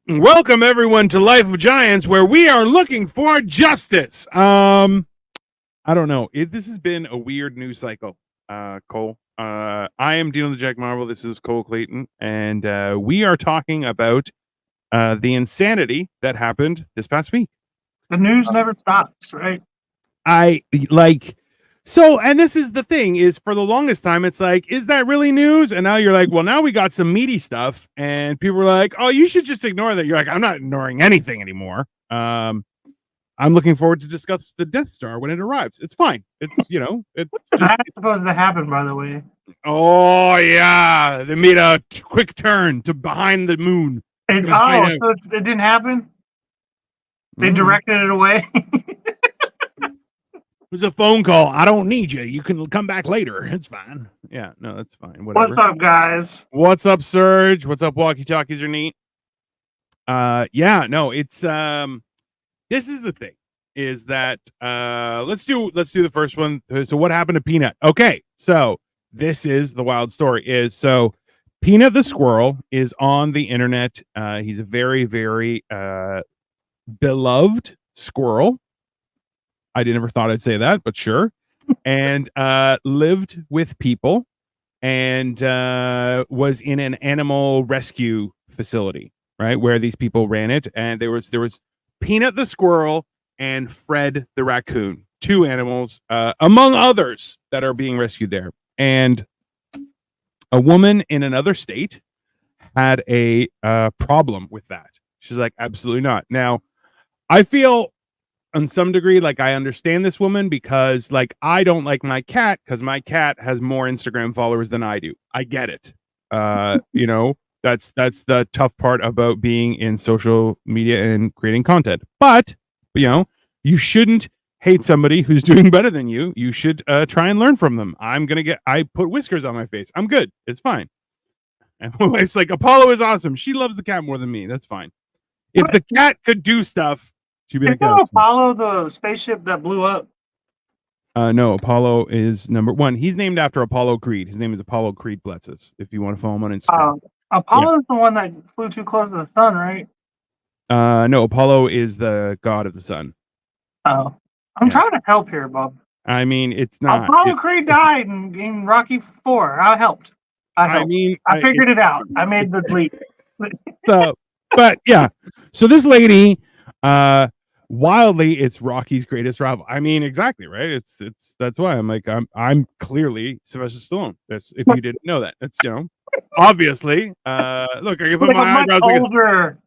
Welcome everyone to Life of Giants, where we are looking for justice. I don't know. This has been a weird news cycle, Cole. I am dealing with Jack Marvel. This is Cole Clayton, and we are talking about the insanity that happened this past week. The news never stops, right? And this is the thing, is for the longest time, it's like, is that really news? And now you're like, well, now we got some meaty stuff, and people are like, oh, you should just ignore that. You're like, I'm not ignoring anything anymore. I'm looking forward to discuss the Death Star when it arrives. It's fine. It's, it's That's supposed to happen, by the way. Oh yeah, they made a quick turn to behind the moon. So it didn't happen? They directed it away? It was a phone call. I don't need you. You can come back later. It's fine. Yeah, no, that's fine. Whatever. What's up, guys? What's up, Surge? What's up, Walkie Talkies are neat. Yeah, no, it's this is the thing, is that let's do the first one. So what happened to Peanut? Okay, so this is the wild story. So Peanut the squirrel is on the internet. He's a very, very beloved squirrel. I never thought I'd say that, but sure. And lived with people and was in an animal rescue facility, right, where these people ran it. And there was Peanut the squirrel and Fred the raccoon, two animals, among others, that are being rescued there. And a woman in another state had a problem with that. She's like, absolutely not. Now, I feel on some degree like I understand this woman, because like I don't like my cat because my cat has more Instagram followers than I do. I get it. That's the tough part about being in social media and creating content. But you shouldn't hate somebody who's doing better than you. You should try and learn from them. I put whiskers on my face. I'm good. It's fine. And my wife's like, Apollo is awesome. She loves the cat more than me. That's fine. If the cat could do stuff, she'd be like, Apollo the spaceship that blew up? No, Apollo is number one. He's named after Apollo Creed. His name is Apollo Creed Bletzes, if you want to follow him on Instagram. Apollo is the one that flew too close to the sun, right? No, Apollo is the god of the sun. Oh, I'm trying to help here, Bob. I mean, it's not. Apollo Creed died in Rocky IV. I helped. I figured it out. I made the leap. But yeah, so this lady, wildly, it's Rocky's greatest rival. I mean, exactly, right? It's that's why I'm like, I'm clearly Sylvester Stallone. That's, if you didn't know that, that's obviously. Look, I can put my eyebrows older,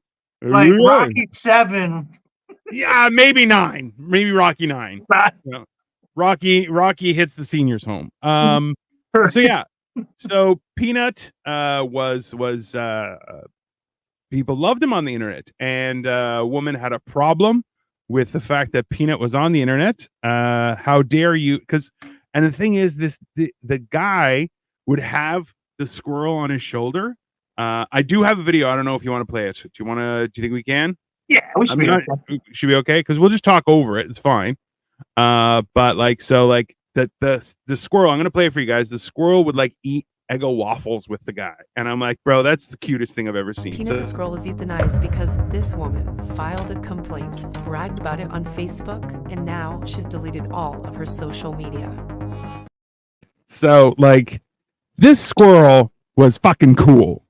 like Rocky 7. Yeah, maybe 9, maybe Rocky 9. Rocky hits the seniors home. So yeah, so Peanut was people loved him on the internet, and a woman had a problem with the fact that Peanut was on the internet. How dare you? And the thing is, the guy would have the squirrel on his shoulder. I do have a video. I don't know if you want to play it. Do you think we can? Yeah, we should be okay. Should be okay, because we'll just talk over it. It's fine. But the squirrel, I'm gonna play it for you guys. The squirrel would like eat Eggo waffles with the guy, and I'm like, bro, that's the cutest thing I've ever seen. Peanut the squirrel was euthanized because this woman filed a complaint, bragged about it on Facebook, and now she's deleted all of her social media. So like, this squirrel was fucking cool,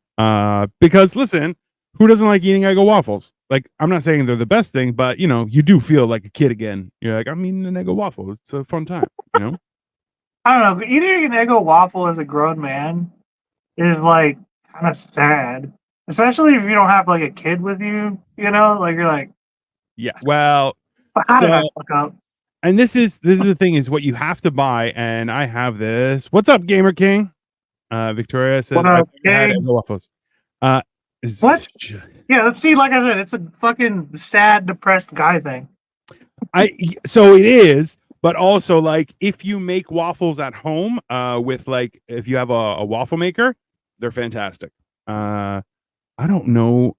because listen, who doesn't like eating Eggo waffles? Like, I'm not saying they're the best thing, but you do feel like a kid again. You're like, I'm eating an Eggo waffle. It's a fun time, I don't know, but eating an Eggo waffle as a grown man is like kind of sad, especially if you don't have like a kid with you. Like you're like, yeah. Well, how did I fuck up? And this is the thing, is what you have to buy. And I have this. What's up, Gamer King? Victoria says, what up, I had Eggo waffles. What? Yeah, let's see. Like I said, it's a fucking sad, depressed guy thing. So it is. But also, like, if you make waffles at home, with like, if you have a waffle maker, they're fantastic. I don't know,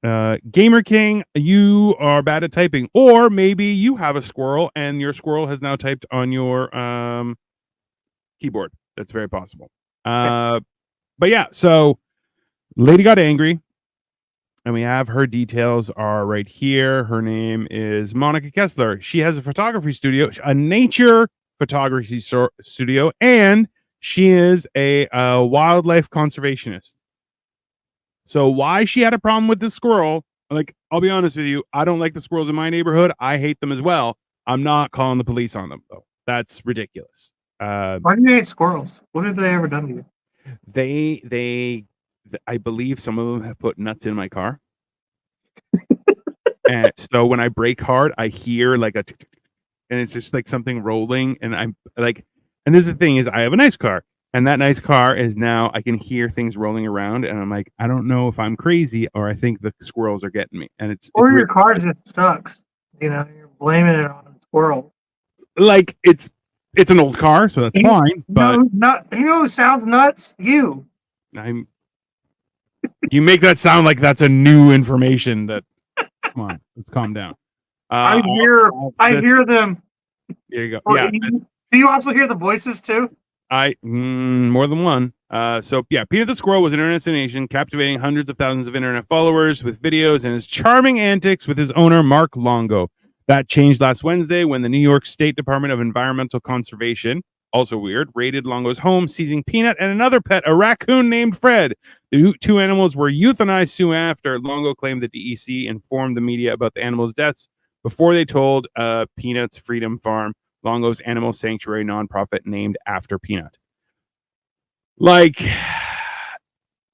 Gamer King, you are bad at typing, or maybe you have a squirrel and your squirrel has now typed on your keyboard. That's very possible. But yeah, so lady got angry. And we have her details are right here. Her name is Monica Kessler. She has a photography studio, a nature photography studio, and she is a wildlife conservationist. So why she had a problem with the squirrel, like, I'll be honest with you, I don't like the squirrels in my neighborhood. I hate them as well. I'm not calling the police on them, though. That's ridiculous. Why do you hate squirrels? What have they ever done to you? I believe some of them have put nuts in my car. And so when I brake hard, I hear like a tick, tick, tick, and it's just like something rolling. And I'm like, and this is the thing is I have a nice car. And that nice car is now I can hear things rolling around, and I'm like, I don't know if I'm crazy or I think the squirrels are getting me. And it's Or your weird. car just sucks. You know, you're blaming it on a squirrel. Like it's an old car, so that's fine. But you know who sounds nuts? You. You make that sound like that's a new information. That come on, let's calm down. I hear them. There you go. Or Yeah. Do you also hear the voices too? More than one. So yeah, Peanut the Squirrel was an internet sensation, captivating hundreds of thousands of internet followers with videos and his charming antics with his owner, Mark Longo. That changed last Wednesday when the New York State Department of Environmental Conservation, also weird, raided Longo's home, seizing Peanut and another pet, a raccoon named Fred. The two animals were euthanized soon after. Longo claimed the DEC informed the media about the animals' deaths before they told Peanut's Freedom Farm, Longo's animal sanctuary nonprofit named after Peanut. Like,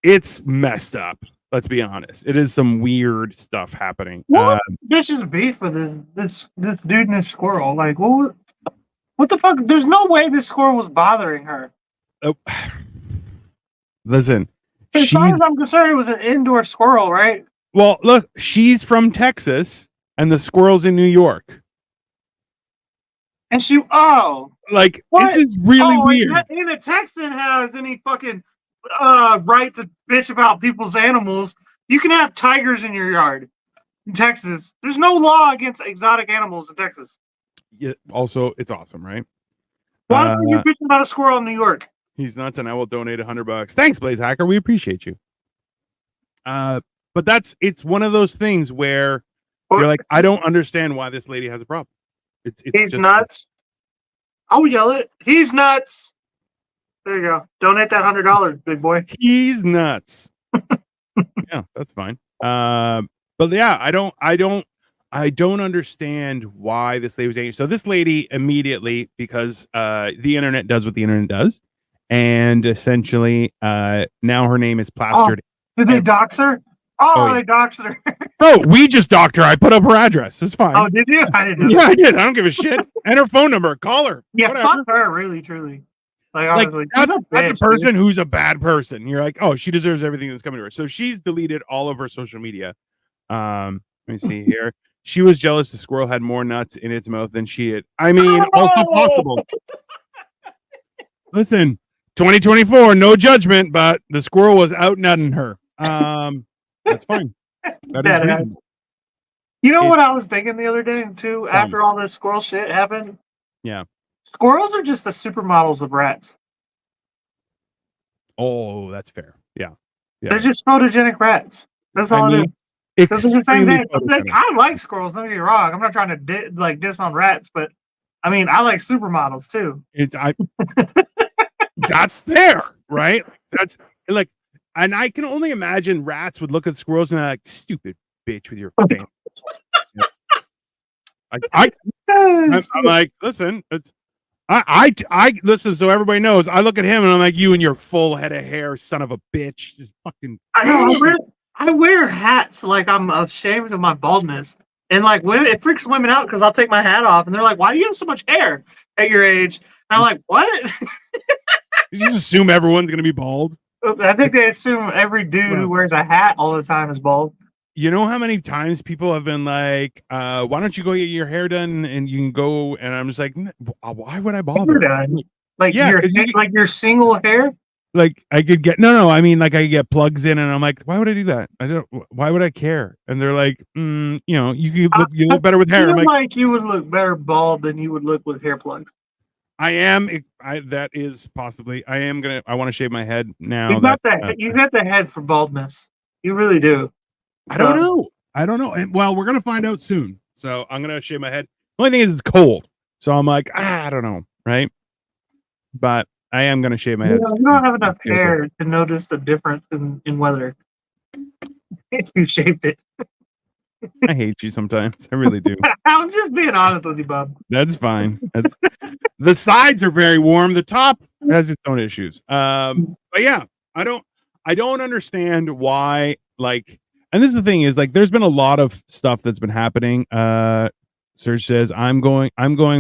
it's messed up. Let's be honest. It is some weird stuff happening. What bitch's beef with this dude and this squirrel? Like, what the fuck? There's no way this squirrel was bothering her. Listen, as far as I'm concerned, it was an indoor squirrel, right? Well, look, she's from Texas, and the squirrel's in New York. And like, what? This is really weird. And a Texan has any fucking right to bitch about people's animals. You can have tigers in your yard in Texas. There's no law against exotic animals in Texas. Yeah, also, it's awesome, right? Why are you bitching about a squirrel in New York? He's nuts, and I will donate $100. Thanks, Blaze Hacker. We appreciate you. But it's one of those things where you're like, I don't understand why this lady has a problem. It's he's just nuts. I'll yell it. He's nuts. There you go. Donate that $100, big boy. He's nuts. Yeah, that's fine. But yeah, I don't understand why this lady was angry. So this lady immediately, because the internet does what the internet does, and essentially now her name is plastered. Did they dox her? They doxed her. Bro, we just doxed her. I put up her address. It's fine. Oh, did you? I didn't know. Yeah, I did. I don't give a shit. And her phone number. Call her. Yeah, whatever. fuck her, really, truly. Like that's a person who's a bad person. You're like, oh, she deserves everything that's coming to her. So she's deleted all of her social media. Let me see here. She was jealous the squirrel had more nuts in its mouth than she had. I mean, also possible. Listen, 2024, no judgment, but the squirrel was out nutting her. That's fine. That is reasonable. You know what I was thinking the other day too? After all this squirrel shit happened. Yeah. Squirrels are just the supermodels of rats. Oh, that's fair. Yeah. They're just photogenic rats. That's all it is. I like squirrels. Don't get me wrong. I'm not trying to diss on rats, but I mean, I like supermodels too. That's fair, right? That's like, and I can only imagine rats would look at squirrels and be like, stupid bitch with your damn. I'm like, listen, I listen. So everybody knows, I look at him and I'm like, you and your full head of hair, son of a bitch, just fucking. I wear hats like I'm ashamed of my baldness, and like it freaks women out because I'll take my hat off and they're like, "Why do you have so much hair at your age?" And I'm like, "What?" You just assume everyone's gonna be bald. I think they assume every dude who wears a hat all the time is bald. You know how many times people have been like, why don't you go get your hair done and you can go, and I'm just like, why would I bother? Like, yeah, your single hair? Like I could get I mean, like I could get plugs in, and I'm like, why would I do that? Why would I care? And they're like, you look better with hair. I feel like you would look better bald than you would look with hair plugs. That is possibly. I want to shave my head now. You got the head for baldness. You really do. I don't know. And well, we're gonna find out soon. So I'm gonna shave my head. The only thing is it's cold. So I'm like, I don't know, right? But I am gonna shave my head. You don't have enough hair to notice the difference in weather. If you shaved it. I hate you sometimes. I really do. I'm just being honest with you, Bob. That's fine. The sides are very warm. The top has its own issues. But yeah, I don't understand why, like, and this is the thing is like there's been a lot of stuff that's been happening. Serge says, I'm going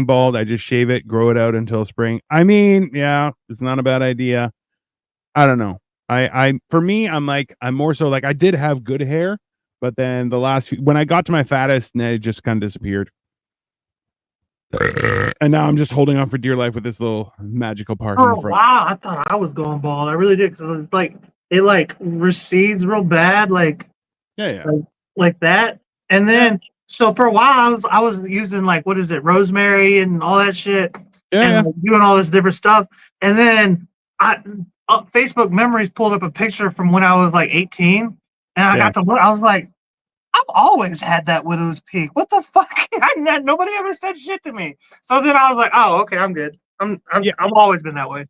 bald. I just shave it, grow it out until spring. I mean, yeah, it's not a bad idea. I don't know. For me, I'm more so like I did have good hair, but then when I got to my fattest, it just kind of disappeared. And now I'm just holding on for dear life with this little magical part. Oh wow! I thought I was going bald. I really did. Because it recedes real bad, like that. And then so for a while I was using what is it, rosemary and all that shit, and doing all this different stuff. And then Facebook Memories pulled up a picture from when I was 18, and I got to look. I was like, I've always had that widow's peak. What the fuck? Nobody ever said shit to me. So then I was like, oh, okay, I'm good. I've always been that way.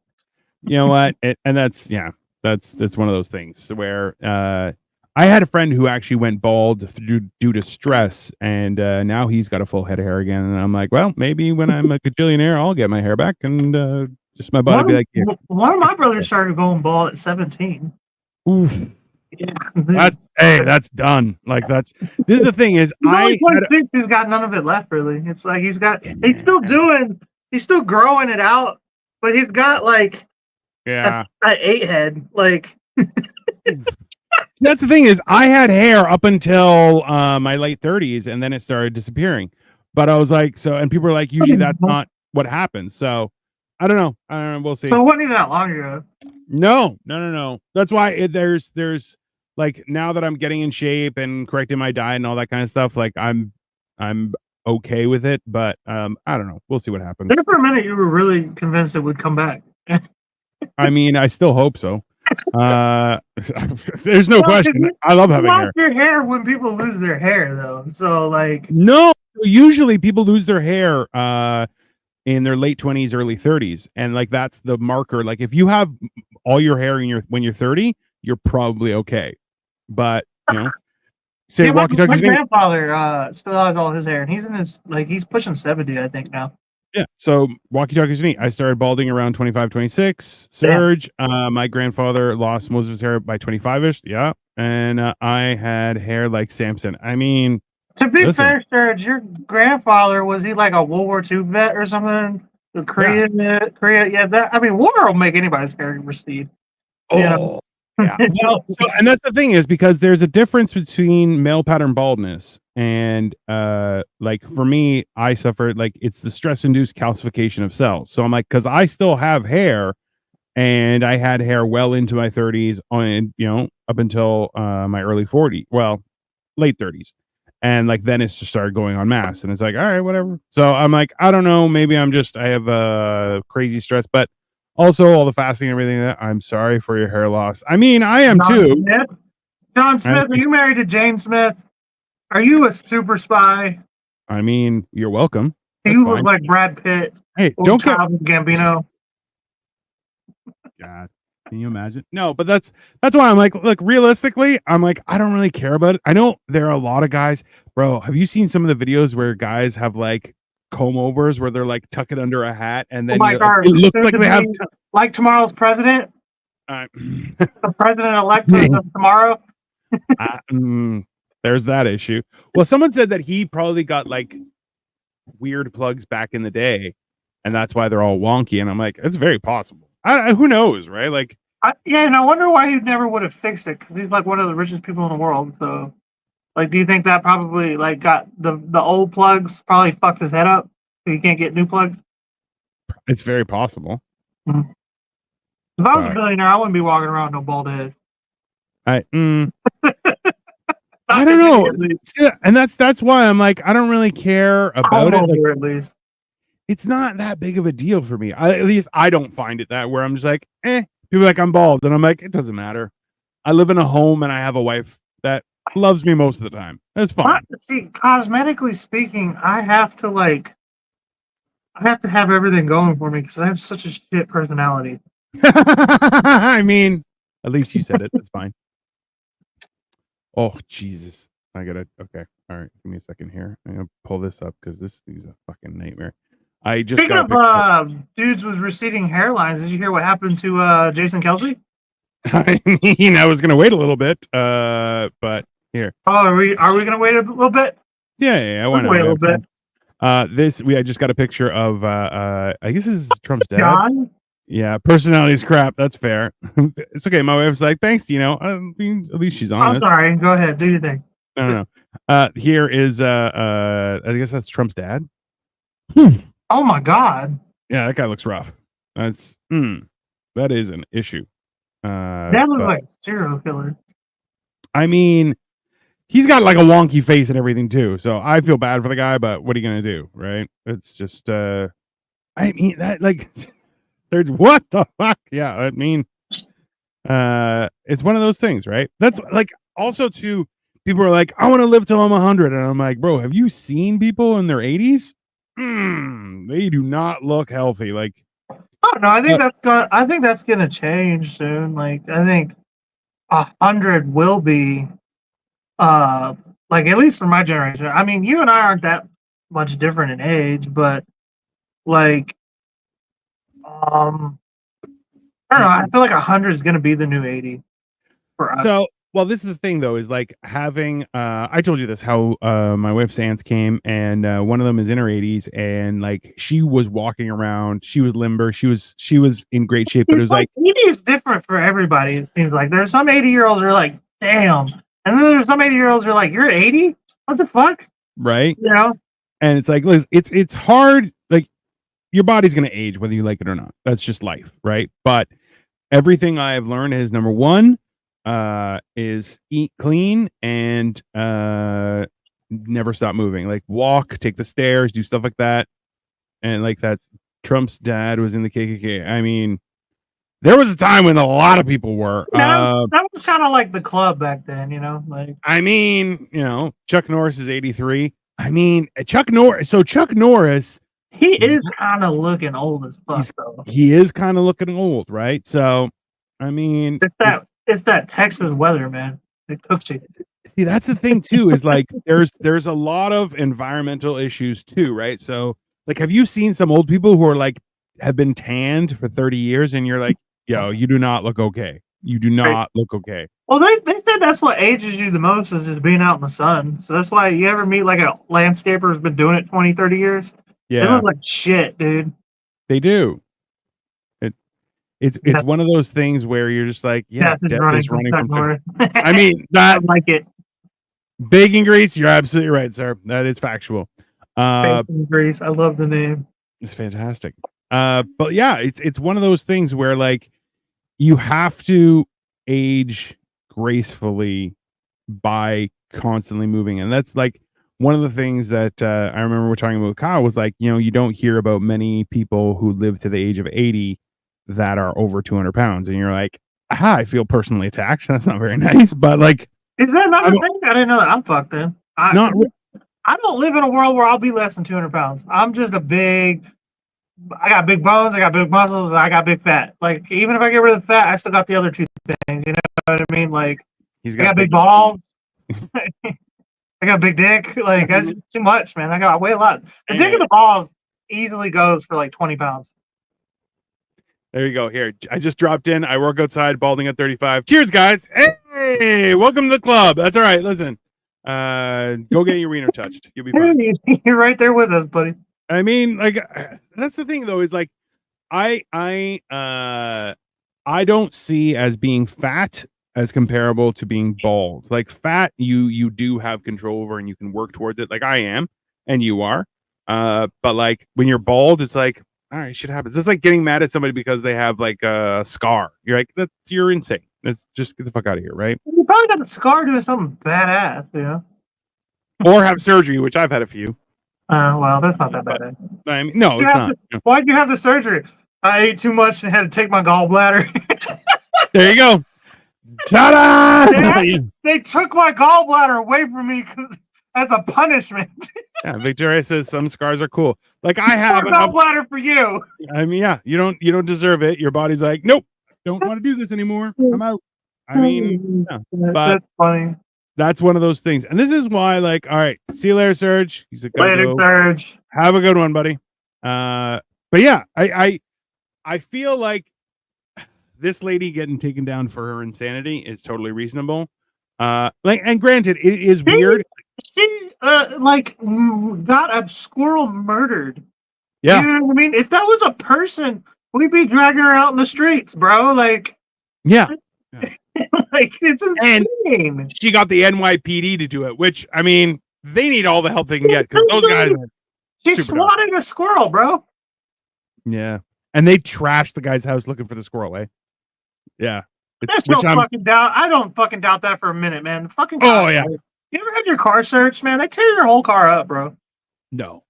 You know what? And that's one of those things where I had a friend who actually went bald due to stress, and now he's got a full head of hair again. And I'm like, well, maybe when I'm a gajillionaire, I'll get my hair back, and just my body be like, yeah. One of my brothers started going bald at 17. Oof. Yeah. That's done. This is the thing is he's got none of it left really. It's like he's still growing it out, but he's got an 8 head. That's the thing is I had hair up until my late 30s, and then it started disappearing. But I was like, and people were like, usually that's not what happens. So I don't know. We'll see. So it wasn't even that long ago. No. That's why there's now that I'm getting in shape and correcting my diet and all that kind of stuff, I'm okay with it, but I don't know. We'll see what happens. There for a minute you were really convinced it would come back. I mean, I still hope so. There's no question. I love having hair. Your hair when people lose their hair though. So no, usually people lose their hair in their late 20s, early 30s, and that's the marker. If you have all your hair when you're 30, you're probably okay. But say my grandfather still has all his hair, and he's in his he's pushing 70, I think now. Yeah. So walkie talkies neat. I started balding around 25, 26. Serge, my grandfather lost most of his hair by 25ish. Yeah. And I had hair like Samson. I mean, to be fair, Serge, your grandfather, was he like a World War II vet or something? The Korea, yeah. That, I mean, war will make anybody's hair recede. Oh, yeah. Well, and that's the thing is because there's a difference between male pattern baldness and for me, I suffered it's the stress induced calcification of cells. So I'm because I still have hair, and I had hair well into my 30s up until my early 40s, well, late 30s. And then it's just started going on mass, and it's all right, whatever. So I'm I don't know, maybe I have crazy stress, but also all the fasting and everything. I'm sorry for your hair loss. I mean, I am too. John Smith, are you married to Jane Smith? Are you a super spy? I mean, you're welcome. You look like Brad Pitt. Hey, don't get Gambino. God. Can you imagine? No, but that's why I'm look, realistically, I'm I don't really care about it. I know there are a lot of guys, bro. Have you seen some of the videos where guys have comb overs where they're tuck it under a hat, and then it looks like they have like tomorrow's president? The president-elect of tomorrow? There's that issue. Well, someone said that he probably got weird plugs back in the day, and that's why they're all wonky. And I'm it's very possible. Who knows, right? And I wonder why he never would have fixed it, because he's one of the richest people in the world. So, do you think that probably got the old plugs probably fucked his head up, so you can't get new plugs? It's very possible. Mm-hmm. If I was a billionaire, I wouldn't be walking around with no bald head. I don't know. And that's why I'm I don't really care about it. At least it's not that big of a deal for me. At least I don't find it that where I'm just people are I'm bald, and I'm it doesn't matter. I live in a home, and I have a wife that loves me most of the time. That's fine. See, cosmetically speaking, I have to have everything going for me because I have such a shit personality. I mean, at least you said it. That's fine. Oh, Jesus. Okay. All right. Give me a second here. I'm going to pull this up because this is a fucking nightmare. I just Speaking of dudes with receding hairlines, did you hear what happened to Jason Kelce? I mean, I was going to wait a little bit, but here. Oh, are we going to wait a little bit? Yeah. Why not? Wait a little bit. I just got a picture of, I guess this is Trump's dad. John? Yeah, personality's crap. That's fair. It's okay. My wife's like, thanks, I mean, at least she's honest. I'm sorry. Go ahead. Do your thing. No. Here is, I guess that's Trump's dad. Oh my God. Yeah, that guy looks rough. That is an issue. That looks like a serial killer. I mean, he's got like a wonky face and everything too. So I feel bad for the guy, but what are you gonna do, right? It's just, I mean, that like, there's what the fuck? Yeah, I mean, it's one of those things, right? That's like also too. People are like, I want to live till I'm 100, and I'm like, bro, have you seen people in their 80s? They do not look healthy. Like, oh no, I think that's gonna change soon. Like, I think 100 will be, like at least for my generation. I mean, you and I aren't that much different in age, but like, I don't know. I feel like 100 is gonna be the new 80 for us. So, well, this is the thing though, is like having, I told you this, how my wife's aunts came, and one of them is in her 80s, and like she was walking around, she was limber, she was in great shape, but it was like 80 is different for everybody. It seems like there's some 80-year-olds who are like, damn, and then there's some 80-year-olds who are like, you're 80? What the fuck? Right? You know? And it's like, it's hard. Like, your body's gonna age whether you like it or not. That's just life, right? But everything I've learned is, number one, is eat clean and never stop moving. Like, walk, take the stairs, do stuff like that. And like, that's Trump's dad was in the KKK. I mean, there was a time when a lot of people were. That was kind of like the club back then, like, I mean, Chuck Norris is 83. I mean, Chuck Norris, he is kind of looking old as fuck, though. He is kind of looking old, right? So, I mean, it's that Texas weather, man. It cooks you. See, that's the thing too, is like there's a lot of environmental issues too, right? So, like, have you seen some old people who are like have been tanned for 30 years, and you're like, yo, you do not look okay. You do not look okay. Well, they said that's what ages you the most, is just being out in the sun. So that's why you ever meet like a landscaper who's been doing it 20, 30 years. Yeah, they look like shit, dude. They do. It's one of those things where you're just like, yeah, death is running from. I mean, that I like it. Bacon grease. You're absolutely right, sir. That is factual. Bacon grease. I love the name. It's fantastic. But yeah, it's one of those things where like you have to age gracefully by constantly moving, and that's like one of the things that I remember we're talking about with Kyle was like, you don't hear about many people who live to the age of 80 that are over 200 pounds, and you're like, aha, I feel personally attacked. That's not very nice, but like, is that not a thing? I didn't know that. I'm fucked then. I don't live in a world where I'll be less than 200 pounds. I'm just I got big bones, I got big muscles, I got big fat. Like, even if I get rid of the fat, I still got the other two things. You know what I mean? Like, I got big balls. I got a big dick. Like, that's too much, man. I weigh a lot. The dick and the balls easily goes for like 20 pounds. There you go. Here, I just dropped in. I work outside, balding at 35. Cheers, guys. Hey, welcome to the club. That's all right. Listen, go get your wiener touched. You'll be fine. You're right there with us, buddy. I mean, like, that's the thing, though, is like, I don't see as being fat as comparable to being bald. Like, fat, you do have control over, and you can work towards it. Like I am, and you are. But like when you're bald, it's like, all right, shit happens. It's like getting mad at somebody because they have like a scar. You're like, you're insane. Let's just get the fuck out of here, right? You probably got the scar doing something badass, Or have surgery, which I've had a few. Well, that's not that bad. I mean, no, it's not. Why'd you have the surgery? I ate too much and had to take my gallbladder. There you go. Ta-da! They took my gallbladder away from me as a punishment. Yeah, Victoria says some scars are cool. Like I have a gallbladder for you. I mean, yeah, you don't deserve it. Your body's like, nope, don't want to do this anymore. I'm out. I mean, yeah, but that's funny. That's one of those things, and this is why, like, all right, see you later, Serge. He's like, later, Serge. Have a good one, buddy. But yeah, I feel like this lady getting taken down for her insanity is totally reasonable. And granted, it is weird. She got a squirrel murdered. Yeah, you know what I mean. If that was a person, we'd be dragging her out in the streets, bro. Like, yeah. Like it's insane. And she got the NYPD to do it, which I mean, they need all the help they can get because those guys. She swatted a squirrel, bro. Yeah, and they trashed the guy's house looking for the squirrel. Yeah, there's no fucking doubt. I don't fucking doubt that for a minute, man. The fucking oh yeah. You ever had your car searched, man? They tear your whole car up, bro. No,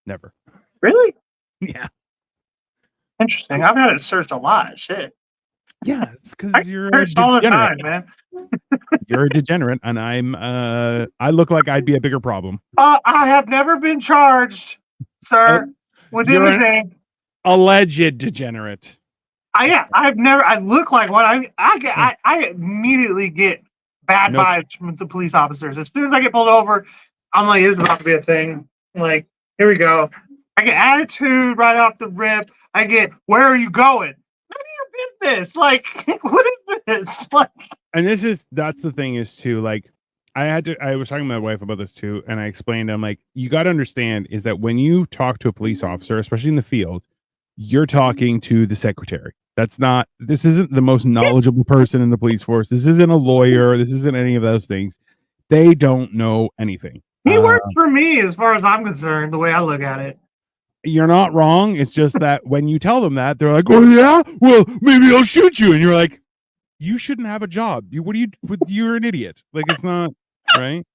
never. Really? Yeah. Interesting. I've had it searched a lot. Shit. Yeah, it's because you're a all the time, man. You're a degenerate, and I look like I'd be a bigger problem. I have never been charged, sir, with anything. Alleged degenerate. I've never. I look like one. I immediately get bad vibes from the police officers. As soon as I get pulled over, I'm like, this is about to be a thing. I'm like, here we go. I get attitude right off the rip. I get, where are you going? Business, like, what is this? Like, and that's the thing is too, like, I was talking to my wife about this too, and I explained, I'm like, you got to understand is that when you talk to a police officer, especially in the field, you're talking to the secretary. This isn't the most knowledgeable person in the police force. This isn't a lawyer. This isn't any of those things. They don't know anything. He works for me as far as I'm concerned, the way I look at it. You're not wrong. It's just that when you tell them that, they're like, "Oh yeah, well maybe I'll shoot you," and you're like, "You shouldn't have a job. You're an idiot. Like it's not right."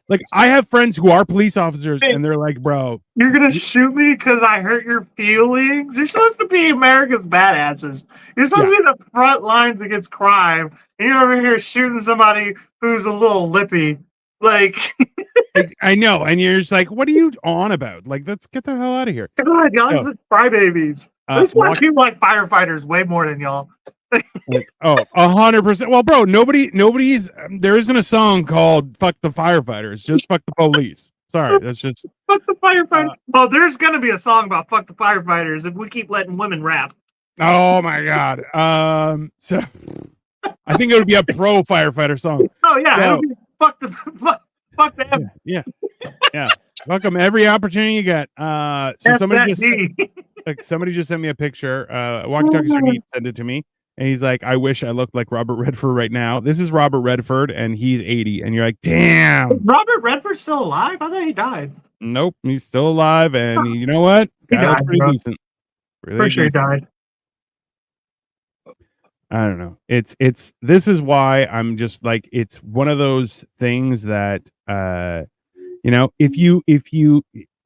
Like I have friends who are police officers, and they're like, "Bro, you're gonna shoot me because I hurt your feelings? You're supposed to be America's badasses. You're supposed to be the front lines against crime, and you're over here shooting somebody who's a little lippy." Like I know, and you're just like, what are you on about? Like, let's get the hell out of here. God, y'all just crybabies. This one people like firefighters way more than y'all. 100%. Well, bro, nobody's there isn't a song called "Fuck the Firefighters," just "Fuck the Police." Sorry, that's just fuck the firefighters. Well, there's gonna be a song about "fuck the firefighters" if we keep letting women rap. Oh my god. So I think it would be a pro firefighter song. Oh yeah. So, fuck them. Yeah. Fuck them every opportunity you get. So somebody just sent me a picture. Walkie Talkie Street sent it to me, and he's like, "I wish I looked like Robert Redford right now." This is Robert Redford, and he's 80, and you're like, "Damn." Is Robert Redford's still alive? I thought he died. Nope, he's still alive, and you know what? He died, pretty decent. Pretty sure he died. I don't know. This is why I'm just like, it's one of those things that if you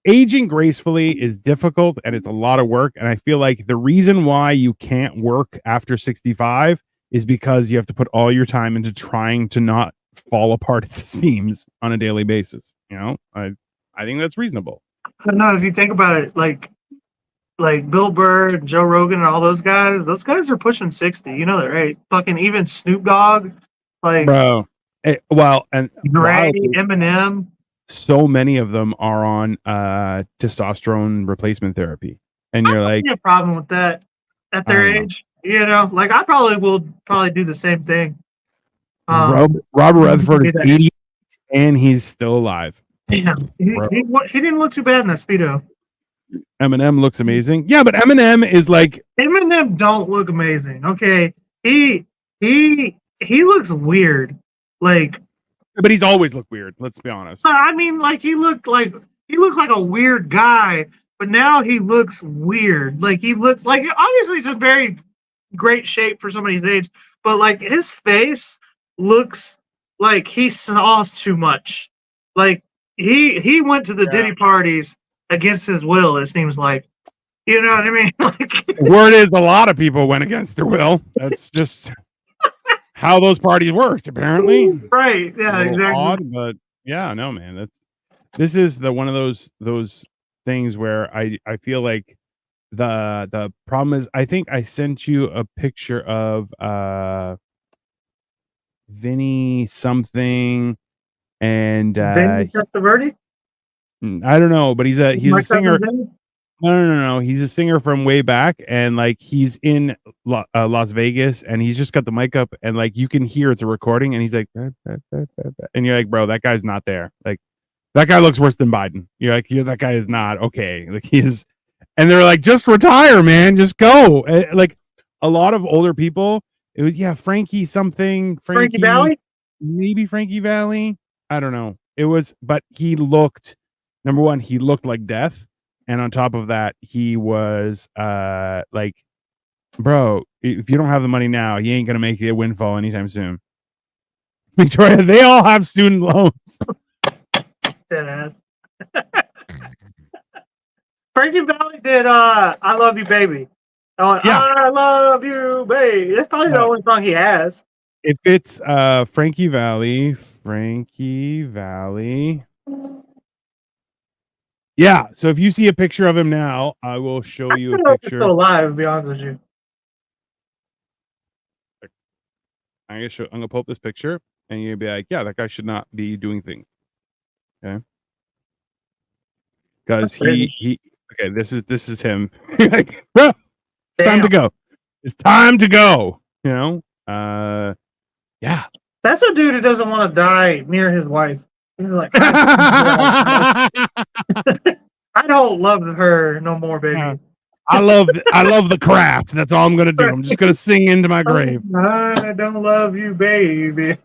aging gracefully is difficult and it's a lot of work. And I feel like the reason why you can't work after 65 is because you have to put all your time into trying to not fall apart at the seams on a daily basis. I think that's reasonable. I don't know if you think about it, like Bill Burr, Joe Rogan, and all those guys are pushing 60. You know that, right? Fucking even Snoop Dogg, like, bro. And Dre, Eminem. So many of them are on testosterone replacement therapy, and you're like, a problem with that at their age. Like I will do the same thing. Robert Redford is 80, and he's still alive. Yeah, he didn't look too bad in that Speedo. Eminem looks amazing. Yeah, but Eminem don't look amazing. Okay, he looks weird. Like, but he's always looked weird. Let's be honest. I mean, like he looked like a weird guy, but now he looks weird. Like he looks like obviously he's in very great shape for somebody's age, but like his face looks like he sauced too much. Like he went to the Diddy parties against his will, it seems like. You know what I mean? Like, word is a lot of people went against their will. That's just how those parties worked, apparently. Right. Yeah, exactly. Odd, but yeah, no, man. This is one of those things where I feel like the problem is, I think I sent you a picture of Vinny something, and Vinny Testaverde? I don't know, but he's a singer. Vinny? No. He's a singer from way back, and like he's in Las Vegas, and he's just got the mic up, and like you can hear it's a recording, and he's like, and you're like, bro, that guy's not there. Like that guy looks worse than Biden. You're like, that guy is not okay. Like he is, and they're like, just retire, man, just go. Like a lot of older people, it was Frankie something, Frankie Valli, maybe Frankie Valli. I don't know. It was, but he looked, number one, he looked like death. And on top of that, he was like, bro, if you don't have the money now, you ain't gonna make it a windfall anytime soon. Victoria, they all have student loans. Deadass. Frankie Valli did I Love You Baby. I love you, baby. That's probably the only song he has. If it's Frankie Valli. Yeah, so if you see a picture of him now, I will show you a picture. Still alive, to be honest with you. I'm gonna pull up this picture, and you'll be like, yeah, that guy should not be doing things. Okay. Because he okay, this is him. Like, bro, it's time to go. It's time to go. You know? Yeah. That's a dude who doesn't want to die near his wife. He's like, I don't love her no more, baby. I love the craft. That's all I'm gonna do. I'm just gonna sing into my grave. I don't love you, baby.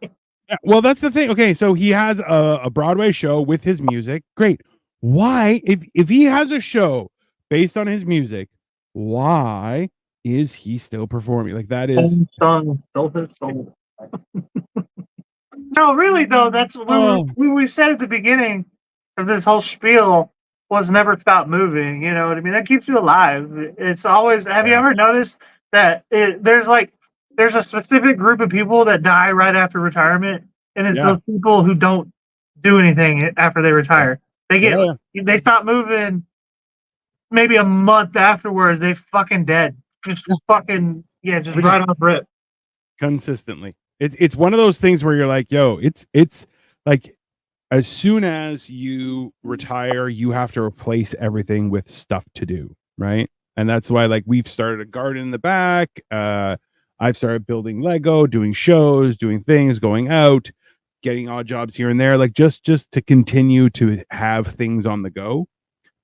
Yeah, well, that's the thing. Okay, so he has a Broadway show with his music. Great. Why, if he has a show based on his music, why is he still performing? Like that is song stole his soul. No, really though, that's what we said at the beginning of this whole spiel was never stop moving. You know what I mean? That keeps you alive. It's always. Have you ever noticed that there's a specific group of people that die right after retirement, and it's those people who don't do anything after they retire. They they stop moving. Maybe a month afterwards, they fucking dead. Just fucking just right off rip. Consistently. It's one of those things where you're like, yo, it's like as soon as you retire, you have to replace everything with stuff to do, right? And that's why like we've started a garden in the back. I've started building Lego, doing shows, doing things, going out, getting odd jobs here and there, like just to continue to have things on the go.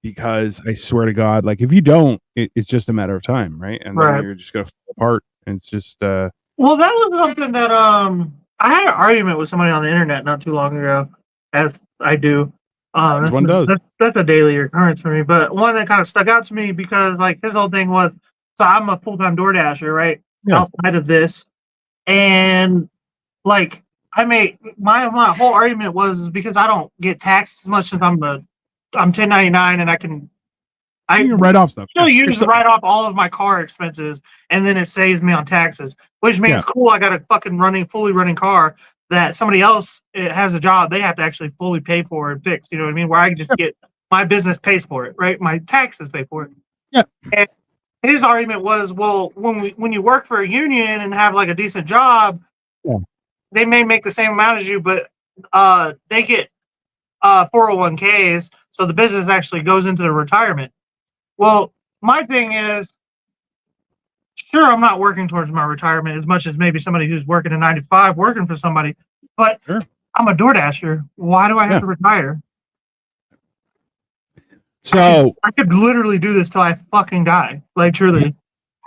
Because I swear to God, like if you don't, it's just a matter of time, right? And then you're just gonna fall apart. And it's just well, that was something that I had an argument with somebody on the internet not too long ago, as I do. One does. That's a daily occurrence for me. But one that kind of stuck out to me because like his whole thing was, so I'm a full-time DoorDasher, right? Yeah. Outside of this, and like I made my whole argument was because I don't get taxed as much as I'm 1099 and I can write off stuff. Still use to write off all of my car expenses, and then it saves me on taxes, which means cool. I got a fucking fully running car that somebody else has a job they have to actually fully pay for and fix. You know what I mean? Where I can just get my business pays for it, right? My taxes pay for it. Yeah. And his argument was, well, when you work for a union and have like a decent job, they may make the same amount as you, but they get 401ks, so the business actually goes into the retirement. Well, my thing is, sure, I'm not working towards my retirement as much as maybe somebody who's working a 9 to 5 working for somebody, but I'm a DoorDasher. Why do I have to retire? So I could literally do this till I fucking die. Like truly.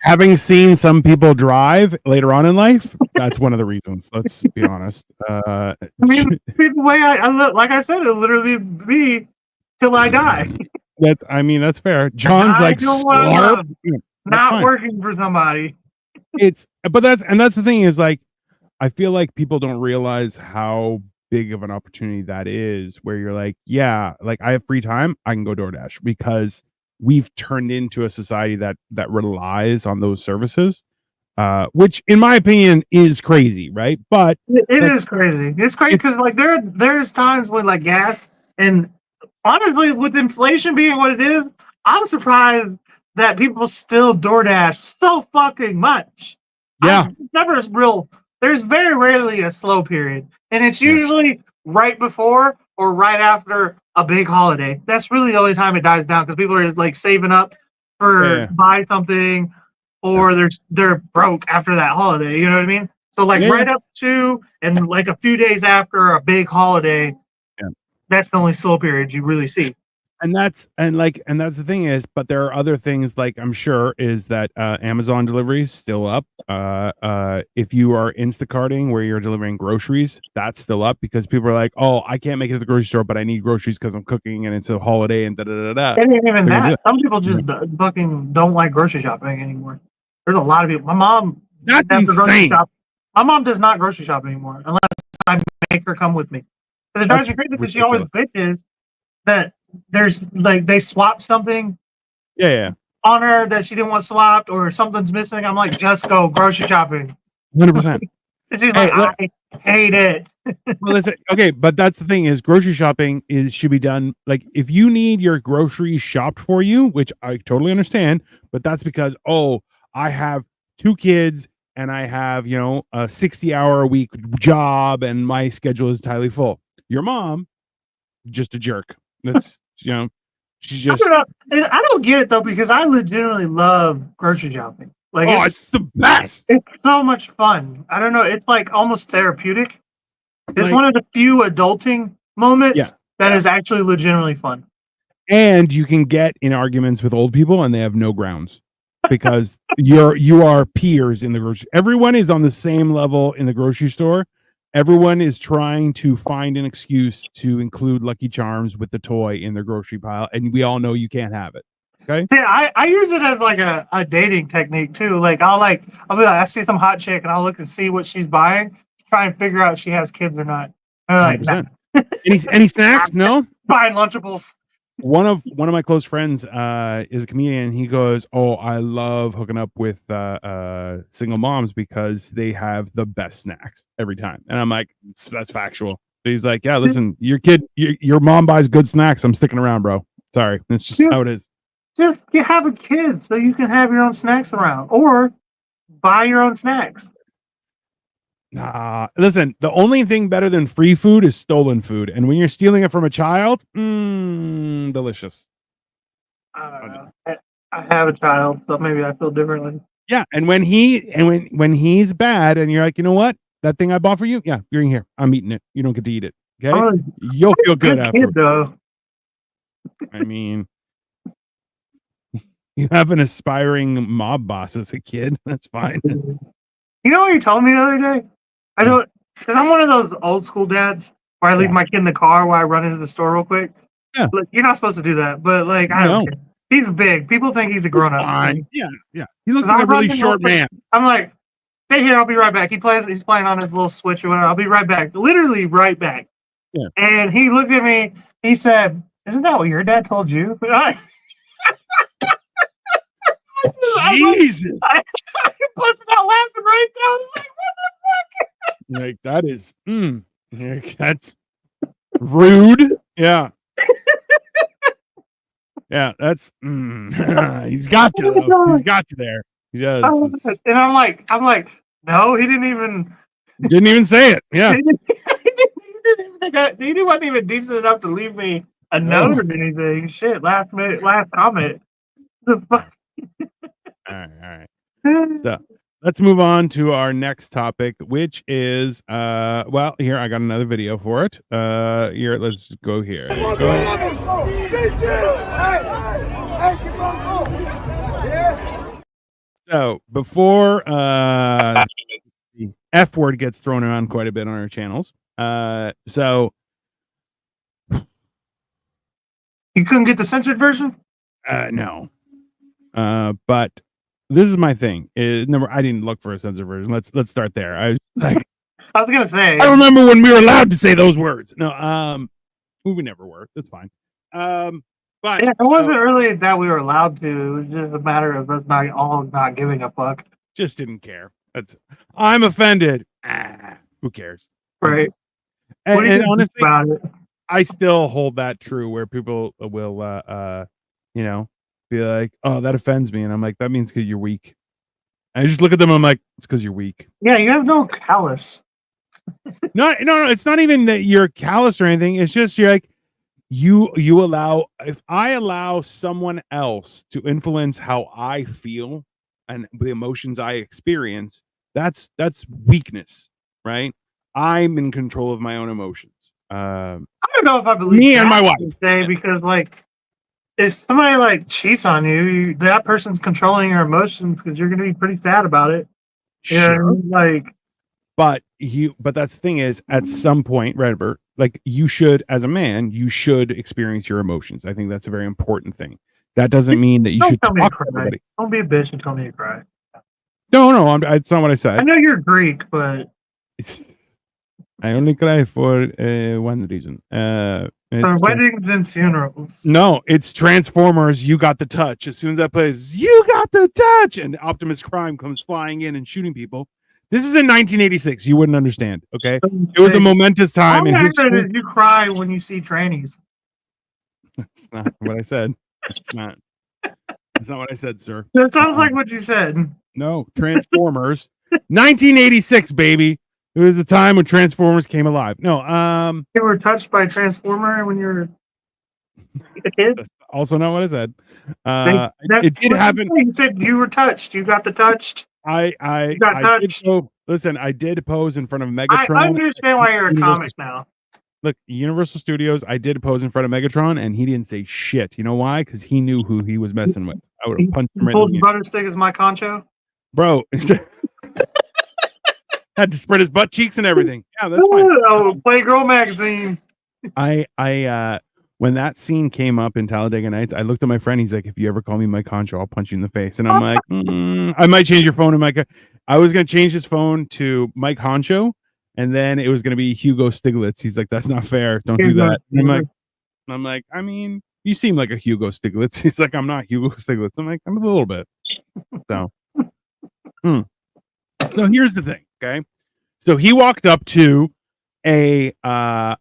Having seen some people drive later on in life, that's one of the reasons. Let's be honest. I mean, the way I like I said, it'll literally be till I die. That's fair. John's like not working for somebody. But that's the thing is like, I feel like people don't realize how big of an opportunity that is. Where you're like, like I have free time, I can go DoorDash because we've turned into a society that relies on those services. which in my opinion is crazy, right? But it is crazy. It's crazy because like there's times when like gas and honestly with inflation being what it is, I'm surprised that people still DoorDash so fucking much. Yeah. Never real. There's very rarely a slow period, and it's usually right before or right after a big holiday. That's really the only time it dies down because people are like saving up for buy something, or they're broke after that holiday. You know what I mean? So like right up to and like a few days after a big holiday, that's the only slow period you really see. And that's the thing is, but there are other things like I'm sure is that Amazon delivery is still up. If you are Instacarting where you're delivering groceries, that's still up because people are like, oh, I can't make it to the grocery store, but I need groceries because I'm cooking and it's a holiday and da da da da. And even that, some people just fucking don't like grocery shopping anymore. There's a lot of people. My mom, that's insane. My mom does not grocery shop anymore unless I make her come with me. But it drives me crazy because she always bitches that there's like they swapped something on her that she didn't want swapped or something's missing. I'm like, just go grocery shopping. 100%. She's like, I hate it. Well, listen, okay, but that's the thing is grocery shopping should be done like if you need your groceries shopped for you, which I totally understand, but that's because I have 2 kids and I have, a 60-hour a week job and my schedule is entirely full. Your mom, just a jerk. That's she's just. I don't get it though because I legitimately love grocery shopping. Like, it's the best. It's so much fun. I don't know. It's like almost therapeutic. It's one of the few adulting moments that is actually legitimately fun. And you can get in arguments with old people, and they have no grounds because you are peers in the grocery. Everyone is on the same level in the grocery store. Everyone is trying to find an excuse to include Lucky Charms with the toy in their grocery pile, and we all know you can't have it. Okay. Yeah, I use it as like a dating technique too. Like I'll be like, I see some hot chick and I'll look and see what she's buying, try and figure out if she has kids or not. And like, nah. Any snacks? No. Buying Lunchables. One of my close friends is a comedian. He goes, "Oh, I love hooking up with single moms because they have the best snacks every time." And I'm like, "That's factual." So he's like, "Yeah, listen, your mom buys good snacks. I'm sticking around, bro. Sorry, it's just how it is." Just have a kid so you can have your own snacks around, or buy your own snacks. Listen, the only thing better than free food is stolen food. And when you're stealing it from a child, delicious. I have a child, so maybe I feel differently. Yeah, and when he's bad and you're like, you know what? That thing I bought for you? Yeah, you're in here. I'm eating it. You don't get to eat it. Okay? You'll feel good after. I mean, you have an aspiring mob boss as a kid. That's fine. You know what he told me the other day? Because I'm one of those old school dads where I leave my kid in the car while I run into the store real quick. Yeah. Like, you're not supposed to do that, but like, I don't care. He's big. People think he's a grown up. Yeah. He looks like a really short man. I'm like, hey, here, I'll be right back. He's playing on his little Switch or whatever. I'll be right back. Literally right back. Yeah. And he looked at me. He said, "Isn't that what your dad told you?" Jesus. I busted out laughing right down. Like, what the fuck? Like, that is, that's rude. Yeah. Yeah, that's, he's got you, though. He's got you there. He does. And I'm like, no, he didn't even say it. Yeah. He wasn't even decent enough to leave me a note or anything. Shit, last comment. The fuck? All right. So let's move on to our next topic, which is well, here I got another video for it. Here, let's go here. So before the F word gets thrown around quite a bit on our channels, so you couldn't get the censored version? No. But this is my thing. I didn't look for a censored version. Let's start there. I was gonna say. I remember when we were allowed to say those words. No, we never were. That's fine. But it wasn't really that we were allowed to. It was just a matter of us not giving a fuck. Just didn't care. I'm offended. Who cares? Right. And honestly, about it? I still hold that true where people will, be like, oh, that offends me. And I'm like, that means because you're weak. And I just look at them and I'm like, it's because you're weak. Yeah, you have no callous. No, it's not even that you're callous or anything. It's just you're like, you allow, if I allow someone else to influence how I feel and the emotions I experience, that's weakness, right? I'm in control of my own emotions. I don't know if I believe me and my wife because like if somebody like cheats on you, that person's controlling your emotions because you're going to be pretty sad about it. Sure. Like, but that's the thing is, at some point, Redbert, like you should, as a man, you should experience your emotions. I think that's a very important thing. That doesn't mean that you should talk to everybody. Don't be a bitch and tell me to cry. No, it's not what I said. I know you're Greek, but I only cry for one reason. for weddings and funerals. No, it's Transformers. You got the touch. As soon as that plays, you got the touch, and Optimus Prime comes flying in and shooting people. This is in 1986. You wouldn't understand. Okay, it was a momentous time. Did you cry when you see trannies? That's not what I said. It's not. That's not what I said, sir. That sounds like what you said. No, Transformers. 1986, baby. It was the time when Transformers came alive. No, you were touched by a Transformer when you were a kid. That's also not what I said. It did happen. You said you were touched. You got the touched. I did so. Listen, I did pose in front of Megatron. I understand why you're a comic now. Look, Universal Studios, I did pose in front of Megatron, and he didn't say shit. You know why? Because he knew who he was messing with. I would have punched him right in the butter stick as my concho? Bro. Had to spread his butt cheeks and everything. Yeah, that's fine. Oh, Playgirl magazine. I when that scene came up in Talladega Nights, I looked at my friend. He's like, if you ever call me Mike Concho, I'll punch you in the face. And I'm like, I might change your phone to Mike. I was going to change his phone to Mike Honcho, and then it was going to be Hugo Stiglitz. He's like, that's not fair. Don't do that. And I'm like, I mean, you seem like a Hugo Stiglitz. He's like, I'm not Hugo Stiglitz. I'm like, I'm a little bit. So, So here's the thing. Okay. So he walked up to is an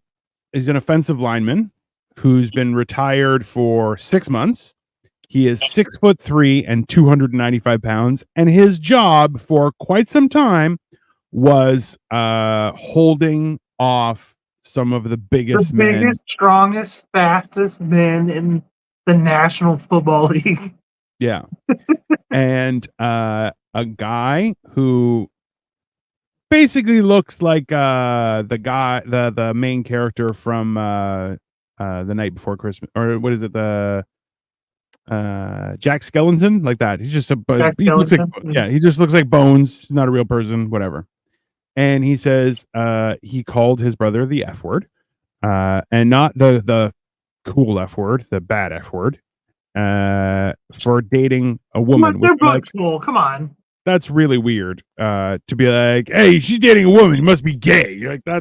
offensive lineman who's been retired for 6 months. He is 6'3" and 295 pounds, and his job for quite some time was holding off some of the biggest, strongest, fastest men in the National Football League. Yeah, and a guy who basically looks like the main character from The Night Before Christmas, or what is it, the Jack Skellington, like that. He's just he looks like, he just looks like bones. He's not a real person, whatever. And he says he called his brother the F word, and not the cool F word, the bad F word, for dating a woman. Come on. That's really weird. To be like, hey, she's dating a woman, you must be gay. You're like, I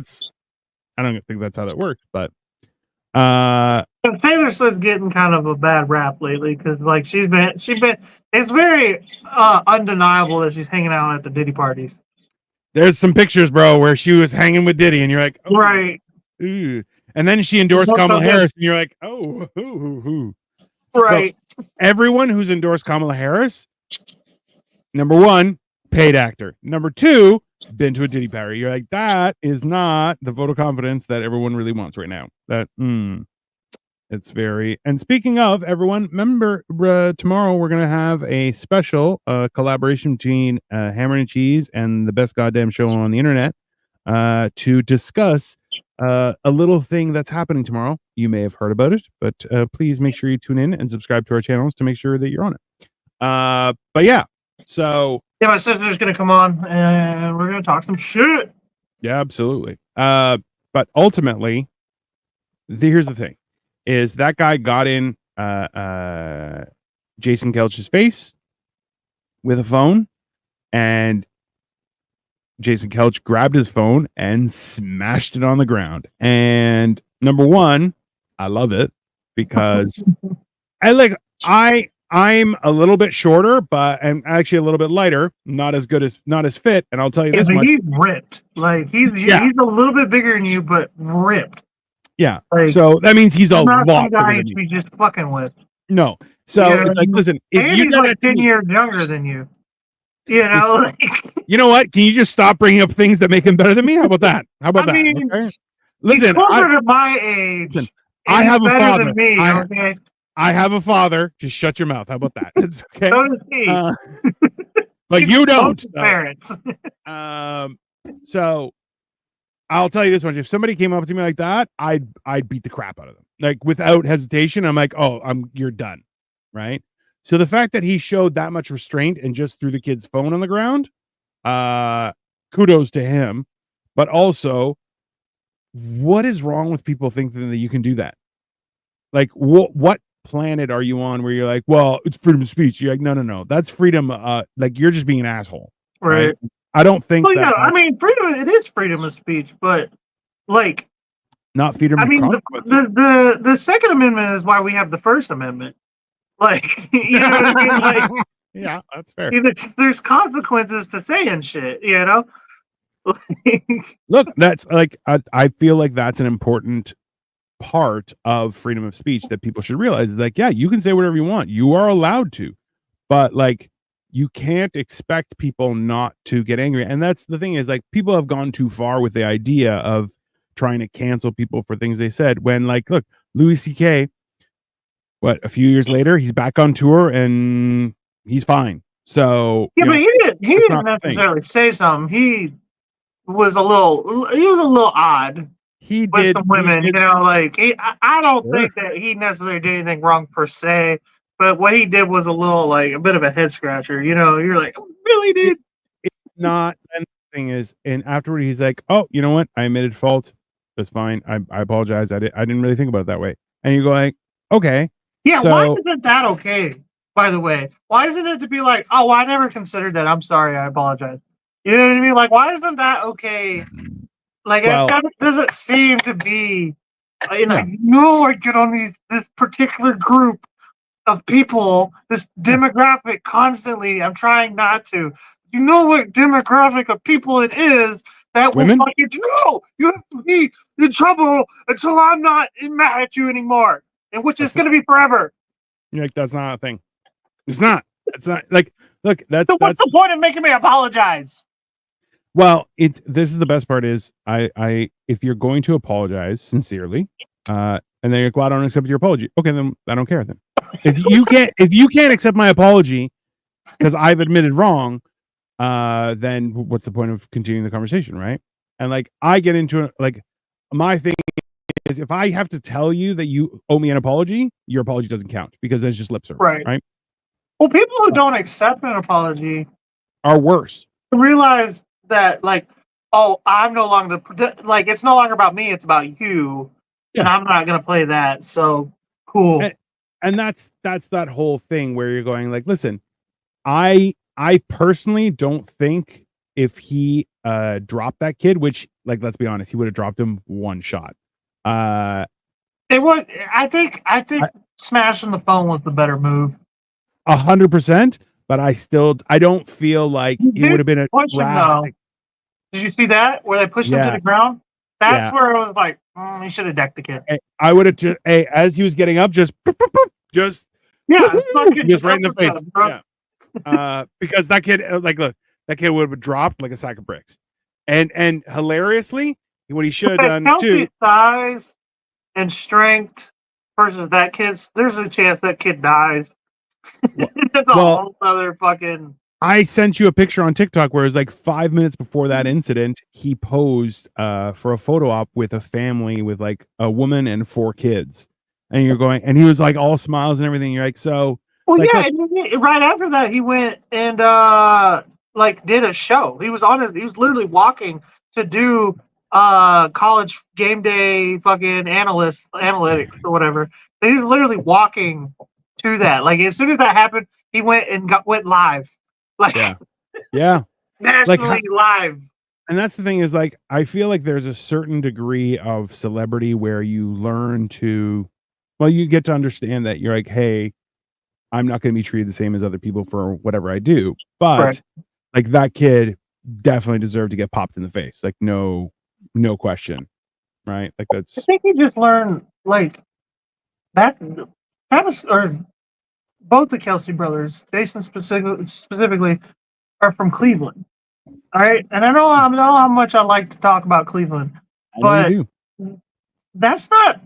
don't think that's how that works, but Taylor Swift's getting kind of a bad rap lately because like she's been it's very undeniable that she's hanging out at the Diddy parties. There's some pictures, bro, where she was hanging with Diddy, and you're like, oh, right. Ooh. And then she endorsed Kamala Harris, and you're like, oh, right. So everyone who's endorsed Kamala Harris, number one, paid actor. Number two, been to a Diddy party. You're like, that is not the vote of confidence that everyone really wants right now. It's very. And speaking of everyone, remember tomorrow we're gonna have a special collaboration between Hammer and Cheese and the best goddamn show on the internet to discuss a little thing that's happening tomorrow. You may have heard about it, but please make sure you tune in and subscribe to our channels to make sure that you're on it. But yeah, so yeah, my sister's gonna come on and we're gonna talk some shit. Yeah, absolutely. But ultimately, here's the thing: is that guy got in Jason Kelce's face with a phone, and Jason Kelce grabbed his phone and smashed it on the ground. And number one, I love it because I I'm a little bit shorter, but I'm actually a little bit lighter, not as fit. And I'll tell you this much. He's ripped. Like he's a little bit bigger than you, but ripped. Yeah. Like, so that means he's a not lot some guy bigger than you me. should be just fucking with. No. So it's like, listen, if and you he's got like 10 years younger than you. You know, like, you know what? Can you just stop bringing up things that make him better than me? How about that? How about that? Mean, okay? Listen, he's closer to my age. Listen, I have a father. Than me, okay? I have a father. Just shut your mouth. How about that? It's okay. So does he. But you don't. So. Parents. So I'll tell you this much: if somebody came up to me like that, I'd beat the crap out of them, like without hesitation. I'm like, oh, you're done, right? So the fact that he showed that much restraint and just threw the kid's phone on the ground, kudos to him. But also, what is wrong with people thinking that you can do that? Like, what planet are you on where you're like, well, it's freedom of speech? You're like, no, that's freedom. Like, you're just being an asshole, right? I don't think that. Yeah, I mean, freedom. It is freedom of speech, but like, not freedom. I mean, the Second Amendment is why we have the First Amendment. Like, you know what I mean? Like, yeah, that's fair. There's consequences to saying shit, you know. Look, that's like I feel like that's an important part of freedom of speech that people should realize is like, yeah, you can say whatever you want. You are allowed to, but like, you can't expect people not to get angry. And that's the thing is like, people have gone too far with the idea of trying to cancel people for things they said when like, look, Louis C.K., a few years later, he's back on tour and he's fine. So yeah, but he didn't necessarily say something. He was a little odd. He with did some women, he did, you know, like I don't think that he necessarily did anything wrong per se, but what he did was a bit of a head scratcher. You know, you're like, really, dude? It's not. And the thing is, and afterward, he's like, oh, you know what? I admitted fault. That's fine. I apologize. I didn't really think about it that way. And you go like, okay. Yeah, so, why isn't that okay? By the way, why isn't it to be like, oh, well, I never considered that. I'm sorry. I apologize. You know what I mean? Like, why isn't that okay? Like, it kind of doesn't seem to be, I get on this particular group of people, this demographic constantly. I'm trying not to. You know what demographic of people it is that will fucking you have to be in trouble until I'm not mad at you anymore, and which is going to be forever. You're like, that's not a thing. It's not. It's not like, look, that's. So what's the point of making me apologize? Well, this is the best part is I if you're going to apologize sincerely, and then you're like, well, I don't accept your apology. Okay, then I don't care then. If you can't accept my apology because I've admitted wrong, then what's the point of continuing the conversation, right? And like I get into it, like my thing is if I have to tell you that you owe me an apology, your apology doesn't count because then it's just lip service, right? Well, people who don't accept an apology are worse. Realize that, like, oh, I'm no longer like it's no longer about me; it's about you, and I'm not gonna play that. So cool. And that's that whole thing where you're going like, listen, I personally don't think if he dropped that kid, which like let's be honest, he would have dropped him one shot. It would. I think smashing the phone was the better move. 100%. But I don't feel like it would have been a drastic. Did you see that where they pushed him to the ground? That's where I was like, he should have decked the kid. I would have just, as he was getting up, just just right in the face. Because that kid, like, look, that kid would have dropped like a sack of bricks. And hilariously, what he should have done too. Size and strength versus that kid's, there's a chance that kid dies. That's a whole other fucking. I sent you a picture on TikTok where it was like 5 minutes before that incident, he posed for a photo op with a family with like a woman and 4 kids. And you're going, and he was like all smiles and everything. You're like, so. Well, like, and right after that, he went and like did a show. He was he was literally walking to do college game day fucking analytics or whatever. But he was literally walking to that. Like as soon as that happened, he went and went live. Like nationally like, live. And that's the thing is like I feel like there's a certain degree of celebrity where you learn to, well, you get to understand that you're like, hey, I'm not going to be treated the same as other people for whatever I do. But Right. like that kid definitely deserved to get popped in the face. Like no question. Right? Like I that's think he just learned like that. Travis or both the Kelce brothers, Jason specifically, are from Cleveland. All right, and I know how much I like to talk about Cleveland, I know but you do. that's not.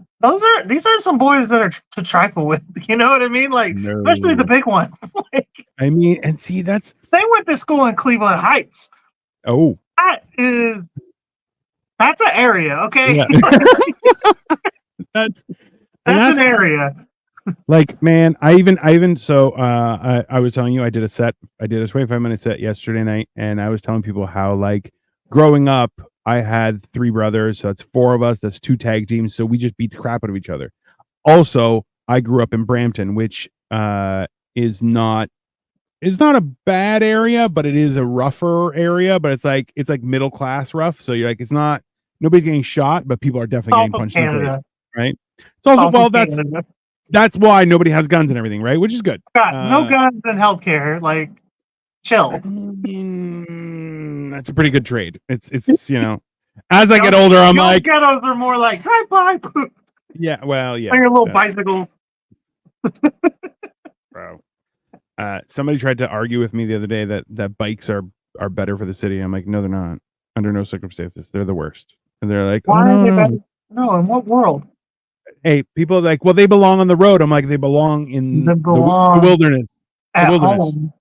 These are some boys that are to trifle with. You know what I mean? Like especially the No. big one. Like, I mean, and see that's they went to school in Cleveland Heights. oh That's an area, okay? yeah. that's That's an area. Like, man, I even so I was telling you I did a 25-minute set yesterday night, and I was telling people how like growing up I had 3 brothers, so that's 4 of us, that's 2 tag teams, so we just beat the crap out of each other. Also, I grew up in Brampton, which is not a bad area, but it is a rougher area, but it's like middle class rough, so you're like it's not nobody's getting shot, but people are definitely getting punched in the face, right? It's also well that's why nobody has guns and everything, right? Which is good. No guns in healthcare. Like, chill. That's a pretty good trade. It's as I get older, I'm like ghettos are more like drive by. Yeah, well, yeah. On your little bicycle. Bro. Somebody tried to argue with me the other day that bikes are better for the city. I'm like, no, they're not. Under no circumstances, they're the worst. And they're like, why are they better? No, in what world? Hey, people are like, well, they belong on the road. I'm like, they belong in the wilderness. At home.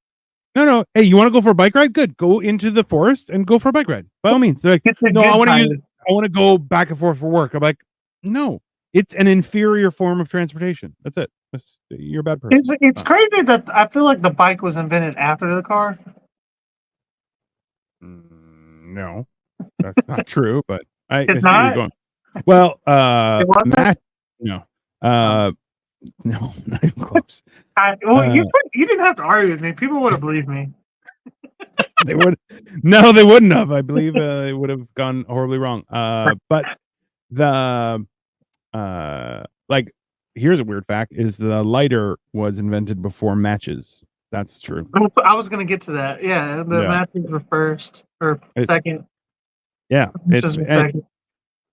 No. Hey, you want to go for a bike ride? Good. Go into the forest and go for a bike ride. By all means. They're like, no, I want to go back and forth for work. I'm like, no, it's an inferior form of transportation. That's it. You're a bad person. It's crazy that I feel like the bike was invented after the car. No, that's not true, but I see where you're going. Well, Matt, no, no, not even close. You didn't have to argue with me. People would have believed me. They wouldn't have. I believe it would have gone horribly wrong. But the like, here's a weird fact: is the lighter was invented before matches. That's true. I was gonna get to that. Yeah, the matches were first or second. Yeah,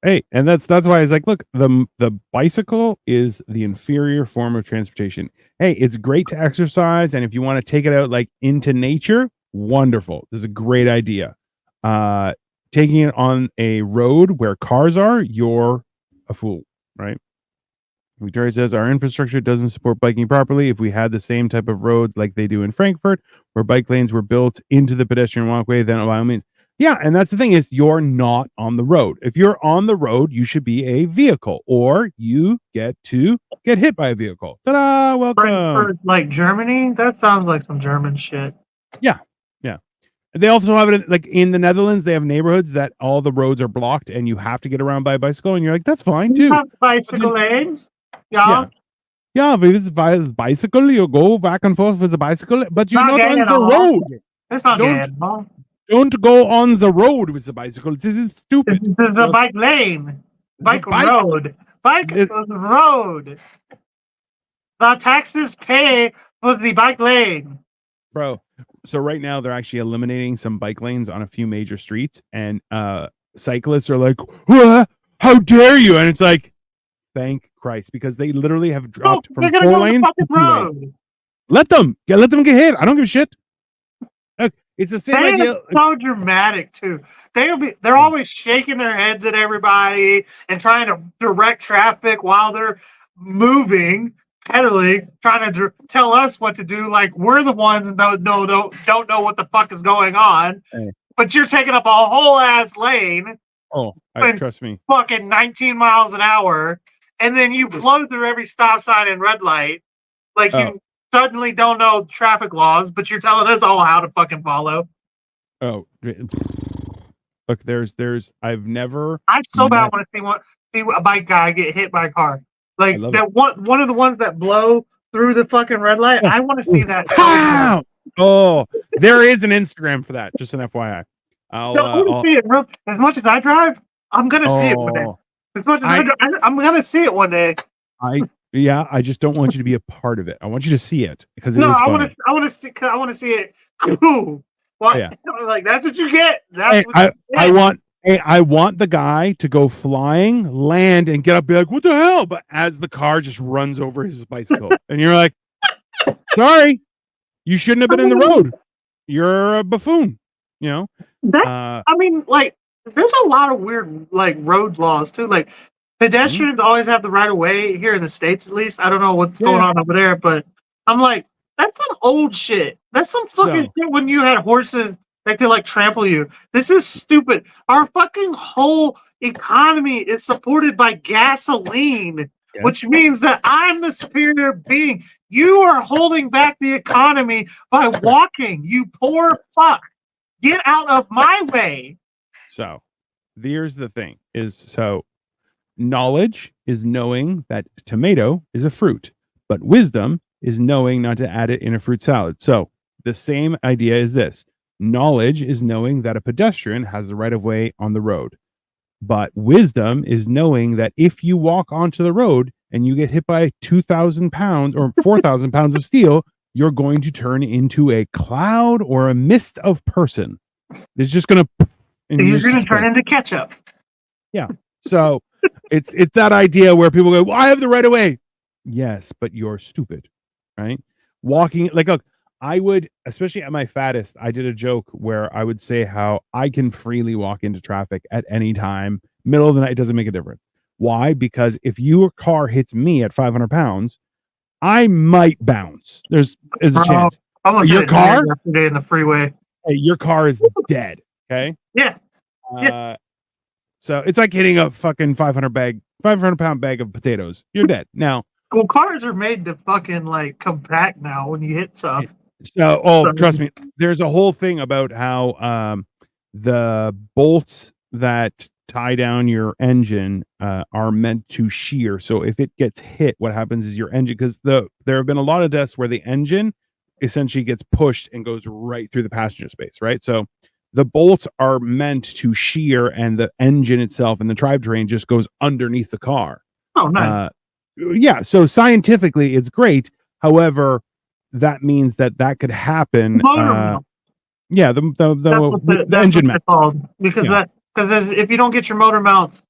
Hey, and that's why it's like, look, the bicycle is the inferior form of transportation. Hey, it's great to exercise, and if you want to take it out like into nature, wonderful. This is a great idea. Taking it on a road where cars are, you're a fool, right? Victoria says our infrastructure doesn't support biking properly. If we had the same type of roads like they do in Frankfurt, where bike lanes were built into the pedestrian walkway, then by all means. Yeah, and that's the thing is you're not on the road. If you're on the road, you should be a vehicle, or you get hit by a vehicle. Ta-da! Welcome. Frankfurt, like Germany? That sounds like some German shit. Yeah. They also have it like in the Netherlands. They have neighborhoods that all the roads are blocked, and you have to get around by a bicycle. And you're like, that's fine too. Bicycle lanes. Yeah, if it's bicycle, you go back and forth with the bicycle, but you're not on the road. It's not good. Don't go on the road with the bicycle. This is stupid. This is a bike lane. Bike road. Road. The taxes pay for the bike lane. Bro, so right now they're actually eliminating some bike lanes on a few major streets, and cyclists are like, how dare you? And it's like, thank Christ, because they literally have dropped from 4 lanes to 2 lanes. Let them get hit. I don't give a shit. Look, it's the same idea. So dramatic too. They're always shaking their heads at everybody and trying to direct traffic while they're moving, pedaling, trying to tell us what to do. Like we're the ones that don't know what the fuck is going on. Hey. But you're taking up a whole ass lane. Oh, trust me. Fucking 19 miles an hour. And then you blow through every stop sign and red light. Like you suddenly don't know traffic laws, but you're telling us all how to fucking follow. Oh, look, I've never. I so bad want to see a bike guy get hit by a car. Like that one of the ones that blow through the fucking red light. I want to see that. Oh, there is an Instagram for that. Just an FYI. I'll see it. As much as I drive, I'm gonna see it one day. As much as I'm gonna see it one day. Yeah, I just don't want you to be a part of it. I want you to see it because it No, is I funny. want to see it. Cool. What? Yeah. Like that's what you get. That's Hey, what you get. I want the guy to go flying, land, and get up, and be like, "What the hell?" But as the car just runs over his bicycle, and you're like, "Sorry, you shouldn't have been in the road. You're a buffoon." You know. I mean, like, there's a lot of weird like road laws too. Like, pedestrians always have the right of way here in the States, at least. I don't know what's going on over there, but I'm like, that's some old shit. That's some fucking shit when you had horses that could like trample you. This is stupid. Our fucking whole economy is supported by gasoline, which means that I'm the superior being. You are holding back the economy by walking, you poor fuck. Get out of my way. So here's the thing knowledge is knowing that tomato is a fruit, but wisdom is knowing not to add it in a fruit salad. So the same idea is this. Knowledge is knowing that a pedestrian has the right of way on the road. But wisdom is knowing that if you walk onto the road and you get hit by 2,000 pounds or 4,000 pounds of steel, you're going to turn into a cloud or a mist of person. It's just going to... You're going to turn into ketchup. Yeah. So it's that idea where people go, well, I have the right of way. Yes, but you're stupid, right? Walking, like, look, I would, especially at my fattest, I did a joke where I would say how I can freely walk into traffic at any time. Middle of the night, it doesn't make a difference. Why? Because if your car hits me at 500 pounds, I might bounce. There's a chance. Your car yesterday in the freeway. Hey, your car is dead. Okay. Yeah. So it's like hitting a fucking 500-pound bag of potatoes. You're dead. Now, well, cars are made to fucking like compact now when you hit stuff. So, trust me, there's a whole thing about how the bolts that tie down your engine are meant to shear. So if it gets hit, what happens is your engine, because there have been a lot of deaths where the engine essentially gets pushed and goes right through the passenger space, right? So the bolts are meant to shear, and the engine itself and the drivetrain just goes underneath the car. Oh, nice. Yeah, so scientifically, it's great. However, that means that could happen. Yeah, the engine mount. Because if you don't get your motor mounts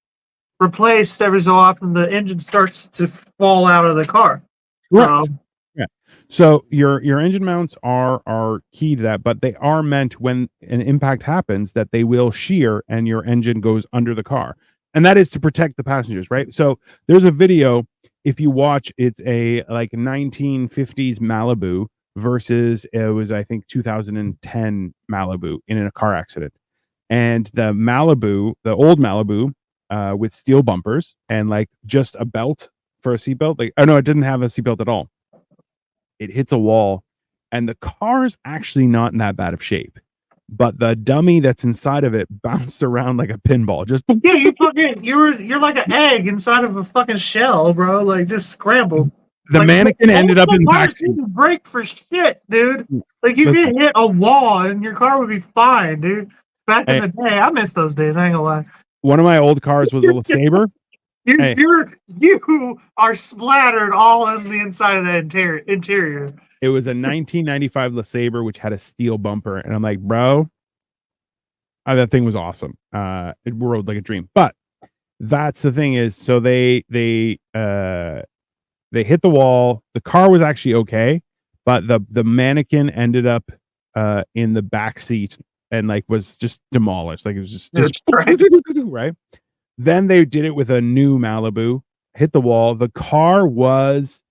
replaced every so often, the engine starts to fall out of the car. Right. Yeah. So your engine mounts are key to that, but they are meant when an impact happens that they will shear and your engine goes under the car. And that is to protect the passengers, right? So there's a video, if you watch, it's a like 1950s Malibu versus it was, I think, 2010 Malibu in a car accident. And the old Malibu with steel bumpers and like just a belt for a seatbelt. Like, oh no, it didn't have a seatbelt at all. It hits a wall and the car's actually not in that bad of shape. But the dummy that's inside of it bounced around like a pinball. Just yeah, you're like an egg inside of a fucking shell, bro. Like just scrambled. The like, mannequin ended up in the backseat. Break for shit, dude. Like you could hit a wall and your car would be fine, dude. Back in the day, I miss those days. I ain't gonna lie. One of my old cars was a LeSabre. You are splattered all on the inside of the interior. It was a 1995 LeSabre, which had a steel bumper. And I'm like, bro, that thing was awesome. It rode like a dream. But that's the thing is, so they hit the wall. The car was actually okay, but the mannequin ended up in the back seat and like was just demolished. Like it was just right. Then they did it with a new Malibu, hit the wall. The car was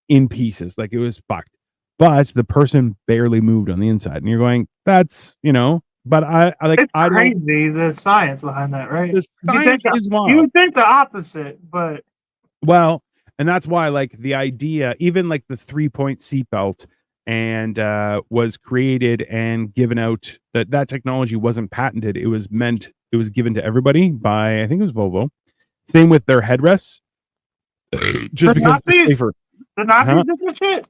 in pieces, like it was fucked. But the person barely moved on the inside, and you're going, "That's But I like. It's crazy the science behind that, right? The science is wild. You would think the opposite, but well, and that's why like the idea, even like the 3-point seatbelt, and was created and given out. That technology wasn't patented. It was given to everybody by, I think it was Volvo. Same with their headrests. Just because they're safer. The Nazis did this shit.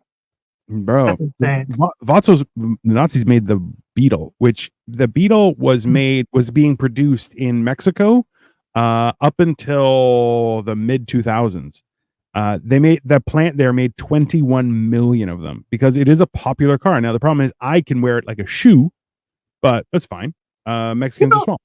Bro, the Nazis made the Beetle, which the Beetle was being produced in Mexico up until the mid 2000s. They made the plant there made 21 million of them because it is a popular car. Now the problem is I can wear it like a shoe, but that's fine. Mexicans are small.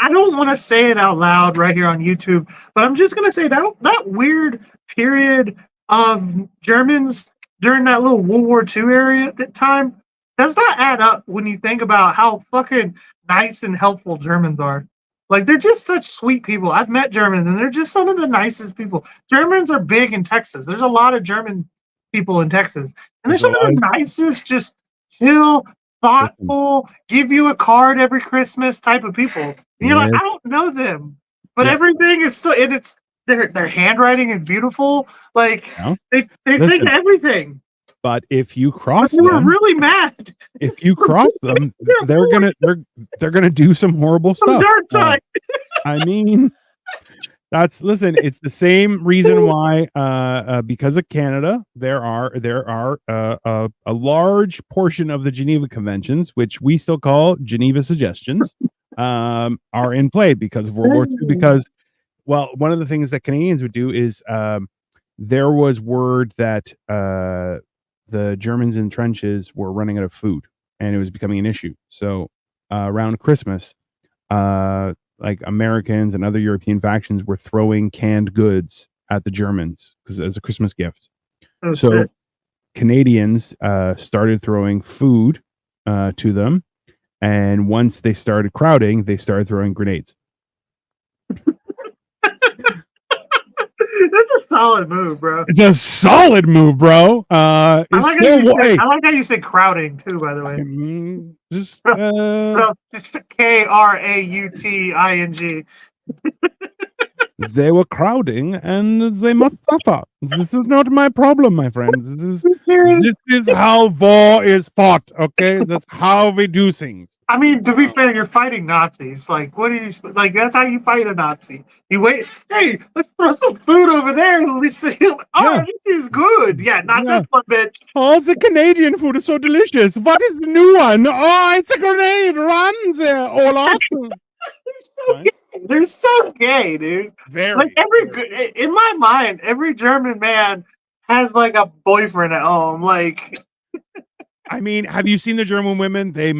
I don't want to say it out loud right here on YouTube, but I'm just gonna say that weird period of Germans during that little World War II area at that time does not add up when you think about how fucking nice and helpful Germans are. Like they're just such sweet people. I've met Germans and they're just some of the nicest people. Germans are big in Texas. There's a lot of German people in Texas, and they're some of the nicest, just chill, thoughtful, give you a card every Christmas type of people. And you're like, I don't know them, but everything is so, and it's their handwriting is beautiful. Like they think everything. But if you cross them, we're really mad. If you cross them, they're gonna do some horrible stuff. I mean, listen. It's the same reason why, because of Canada, there are a large portion of the Geneva Conventions, which we still call Geneva Suggestions, are in play because of World War II. Because, well, one of the things that Canadians would do is there was word that the Germans in trenches were running out of food, and it was becoming an issue. So around Christmas, like Americans and other European factions were throwing canned goods at the Germans as a Christmas gift. So Canadians started throwing food to them, and once they started crowding, they started throwing grenades. That's a solid move, bro. It's a solid move, bro. I like how you said crowding too, by the way. Just Krauting. They were crowding and they must suffer. This is not my problem, my friends. This is how war is fought, okay? That's how we do things. I mean, to be fair, you're fighting Nazis. Like, what do you like? That's how you fight a Nazi. You wait. Hey, let's throw some food over there. Let me see. Oh, this is good. Yeah, not this one, bitch. Oh, the Canadian food is so delicious. What is the new one? Oh, it's a grenade. Run there, Olaf. They're so gay, dude. Very. Like in my mind, every German man has like a boyfriend at home. Like. I mean, have you seen the German women? They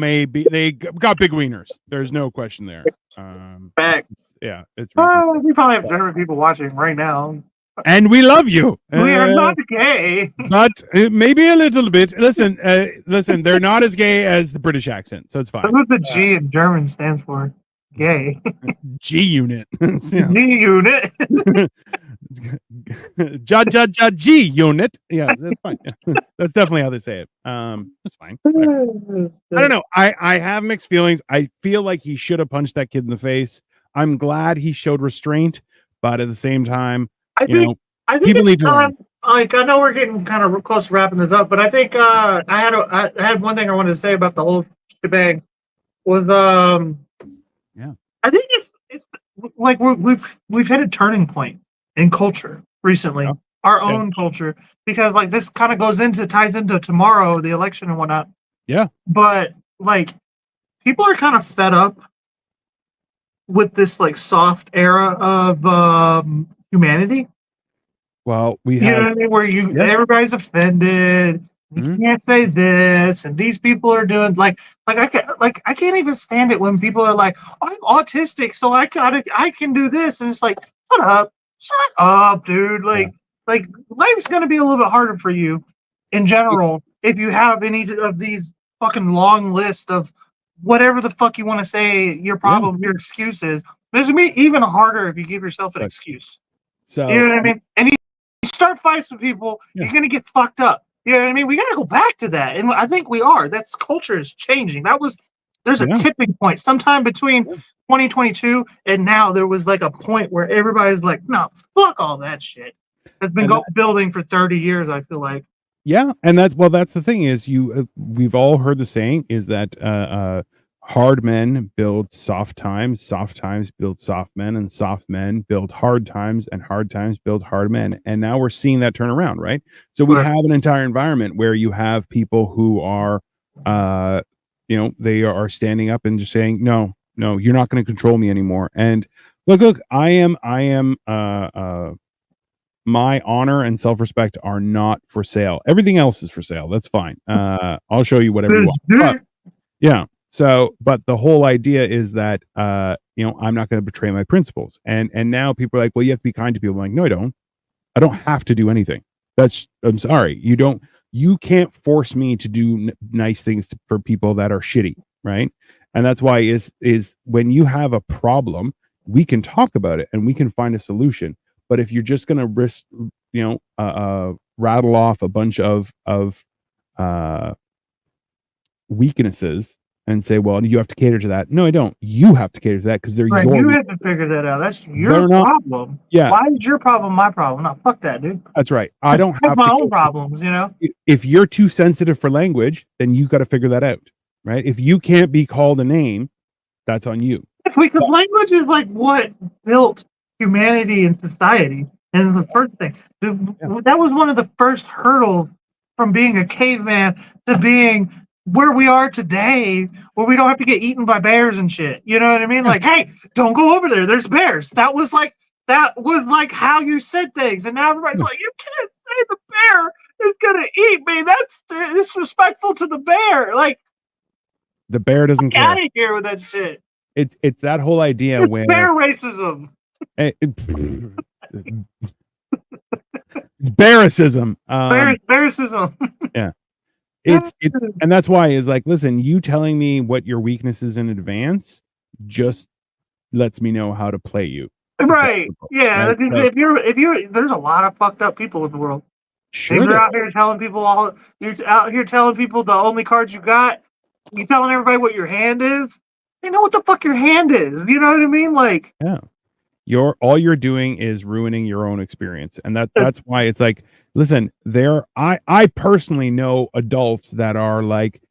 got big wieners. There's no question there. Facts. Yeah, it's. We probably have German people watching right now, and we love you. We are not gay, but maybe a little bit. Listen, they're not as gay as the British accent, so it's fine. That's what the G in German stands for. Gay. G unit. G unit. G unit. Yeah, that's fine. Yeah, that's definitely how they say it. That's fine. I don't know. I have mixed feelings. I feel like he should have punched that kid in the face. I'm glad he showed restraint, but at the same time, I think people need to. Like, I know we're getting kind of close to wrapping this up, but I think I had one thing I wanted to say about the whole shebang was I think it's like we've hit a turning point in culture recently, our own culture, because like this kind of ties into tomorrow, the election and whatnot. Yeah. But like people are kind of fed up with this like soft era of humanity. Well, you know what I mean? Where everybody's offended. You can't say this, and these people are doing like I can't even stand it when people are like, I'm autistic, so I can do this, and it's like, shut up, dude. Like life's gonna be a little bit harder for you in general if you have any of these fucking long list of whatever the fuck you want to say your problem, your excuses. It's gonna be even harder if you give yourself an excuse. So you know what I mean? And you start fights with people, you're gonna get fucked up. You know what I mean? We got to go back to that. And I think we are. That's culture is changing. There's a tipping point sometime between 2022 and now. There was like a point where everybody's like, no, fuck all that shit. It's been building for 30 years, I feel like. Yeah. And that's the thing is we've all heard the saying is that hard men build soft times build soft men, and soft men build hard times, and hard times build hard men. And now we're seeing that turn around, right? So we have an entire environment where you have people who are, they are standing up and just saying, no, you're not going to control me anymore. And look, I am my honor and self-respect are not for sale. Everything else is for sale. That's fine. I'll show you whatever you want. But, yeah. So, but the whole idea is that, I'm not going to betray my principles. And now people are like, well, you have to be kind to people. I'm like, no, I don't have to do anything. I'm sorry. You can't force me to do nice things for people that are shitty. Right. And that's why is when you have a problem, we can talk about it and we can find a solution. But if you're just going to risk, rattle off a bunch of weaknesses and say, well, you have to cater to that. No, I don't. You have to cater to that because they're right, you have to figure that out. That's your problem. Yeah. Why is your problem my problem? No, fuck that, dude. That's right. I don't have my own problems, If you're too sensitive for language, then you got to figure that out, right? If you can't be called a name, that's on you. Because language is like what built humanity and society. And the first thing, that was one of the first hurdles from being a caveman to being where we are today, where we don't have to get eaten by bears and shit. You know what I mean? Like, hey, don't go over there. There's bears. That was like how you said things. And now everybody's like, you can't say the bear is gonna eat me. That's disrespectful to the bear. Like, the bear doesn't care. Get out of here with that shit. It's that whole idea where bear racism. It's bearicism. Bearicism. Yeah. And that's why is like, listen, you telling me what your weakness is in advance just lets me know how to play you. Right. Yeah. Right? If you're there's a lot of fucked up people in the world. Sure. You're out here telling people the only cards you got. You telling everybody what your hand is. They know what the fuck your hand is. You know what I mean? Like, yeah. All you're doing is ruining your own experience. And that's why it's like, listen, I personally know adults that are like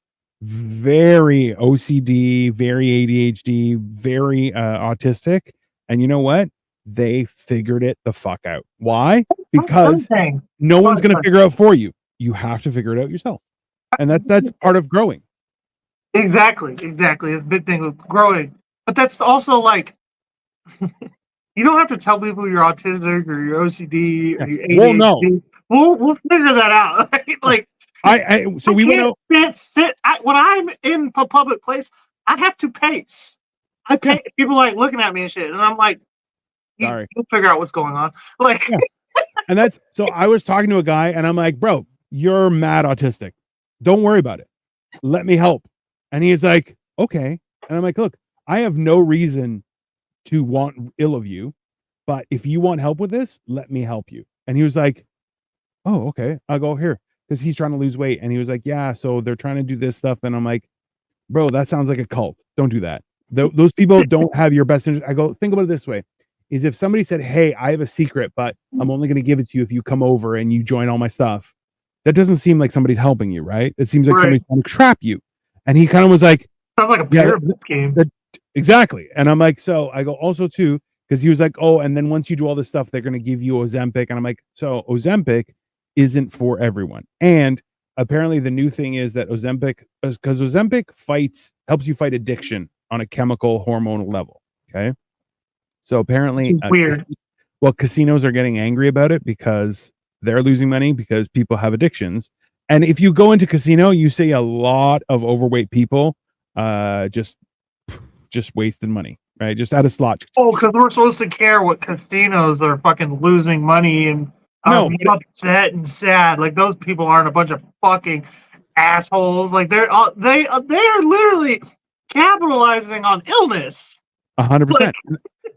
very OCD, very ADHD, very autistic. And you know what? They figured it the fuck out. Why? Because no one's going to figure it out for you. You have to figure it out yourself. And that's part of growing. Exactly. It's a big thing with growing. But that's also like, you don't have to tell people you're autistic or you're OCD or you're ADHD. Well, no. We'll figure that out. Like, we went out. Can't sit. When I'm in a public place, I have to pace. I pace. People like looking at me and shit, and I'm like, you'll figure out what's going on. Like, and that's so. I was talking to a guy, and I'm like, bro, you're mad autistic. Don't worry about it. Let me help. And he's like, okay. And I'm like, look, I have no reason to want ill of you, but if you want help with this, let me help you. And he was like, oh, okay. I'll go here because he's trying to lose weight. And he was like, yeah, so they're trying to do this stuff. And I'm like, bro, that sounds like a cult. Don't do that. Those people don't have your best interest. I go, think about it this way, is if somebody said, hey, I have a secret, but I'm only going to give it to you if you come over and you join all my stuff. That doesn't seem like somebody's helping you, right? It seems like somebody's trying to trap you. And he kind of was like, sounds like a pyramid game. Exactly. And I'm like, so I go also too, because he was like, oh, and then once you do all this stuff, they're going to give you Ozempic. And I'm like, so Ozempic isn't for everyone. And apparently the new thing is that Ozempic, because Ozempic helps you fight addiction on a chemical hormonal level. Okay. So apparently, weird. Casinos are getting angry about it because they're losing money because people have addictions. And if you go into casino, you see a lot of overweight people just wasting money, right? Just out of slot. Oh, because we're supposed to care what casinos are fucking losing money and upset and sad. Like, those people aren't a bunch of fucking assholes. Like, they are literally capitalizing on illness. 100%.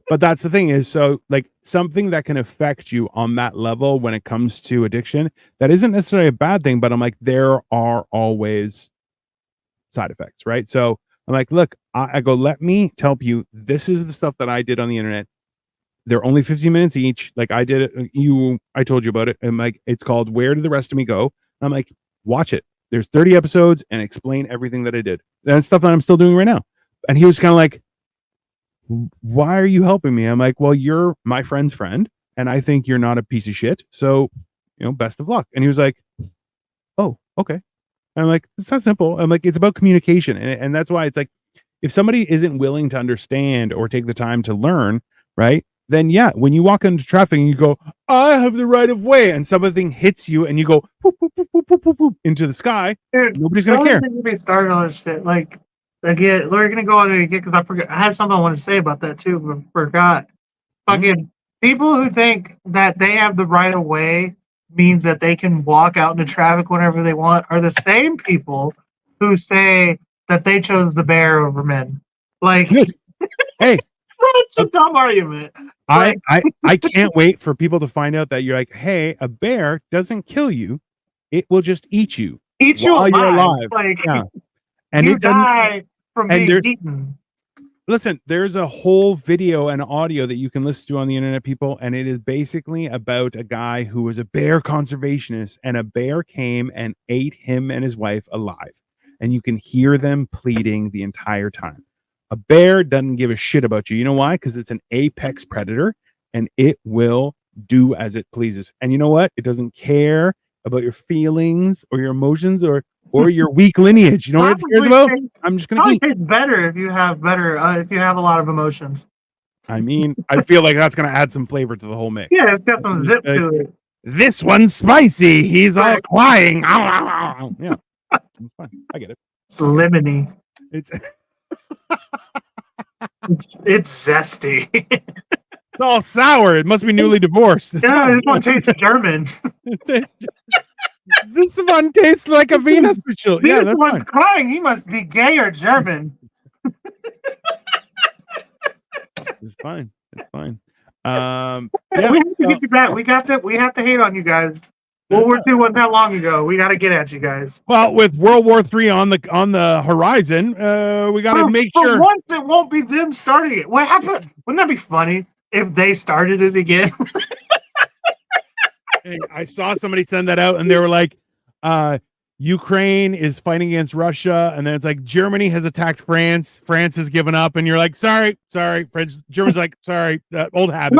But that's the thing is, so like something that can affect you on that level when it comes to addiction, that isn't necessarily a bad thing, but I'm like, there are always side effects, right? So I'm like, look, I go, let me help you. This is the stuff that I did on the internet. They're only 15 minutes each. Like I did it. I told you about it. And like, it's called Where Did the Rest of Me Go? I'm like, watch it. There's 30 episodes and explain everything that I did. That's stuff that I'm still doing right now. And he was kind of like, why are you helping me? I'm like, well, you're my friend's friend, and I think you're not a piece of shit. So, best of luck. And he was like, oh, okay. And I'm like, it's not simple. I'm like, it's about communication. And that's why it's like, if somebody isn't willing to understand or take the time to learn, right, then yeah, when you walk into traffic and you go, I have the right of way, and something hits you and you go poop, poop, poop, poop, poop, poop, poop, into the sky, Dude, nobody's gonna care. Don't get me started on this shit. Like, again, we're gonna go on it again because I forgot. I had something I want to say about that too, but forgot. Fucking people who think that they have the right of way means that they can walk out into traffic whenever they want are the same people who say that they chose the bear over men. Like, hey, it's a dumb argument. I can't wait for people to find out that you're like, hey, a bear doesn't kill you; it will just eat you. Eat you while alive. You're alive. Like, yeah. And you it doesn't die from being eaten. Listen, there's a whole video and audio that you can listen to on the internet, people, and it is basically about a guy who was a bear conservationist, and a bear came and ate him and his wife alive. And you can hear them pleading the entire time. A bear doesn't give a shit about you. You know why? Because it's an apex predator, and it will do as it pleases. And you know what? It doesn't care about your feelings or your emotions or your weak lineage. You know what it cares about? I'm just gonna eat. It's better if you have a lot of emotions. I mean, I feel like that's gonna add some flavor to the whole mix. Yeah, it's got some zip to it. This one's spicy. He's all crying. Yeah, it's fine. I get it. It's lemony. It's it's zesty. It's all sour. It must be newly divorced. Yeah, this one tastes German. This one tastes like a Venus ritual. Yeah, that's one's fine. crying. He must be gay or German. It's fine. It's fine. Yeah, we have to get you back. We have to hate on you guys. World War II wasn't that long ago. We got to get at you guys. Well, with World War III on the horizon, we got to make sure. Once it won't be them starting it. What happened? Wouldn't that be funny if they started it again? Hey, I saw somebody send that out, and they were like, Ukraine is fighting against Russia, and then it's like Germany has attacked France. France has given up, and you're like, sorry. Germany's like, sorry, old habit.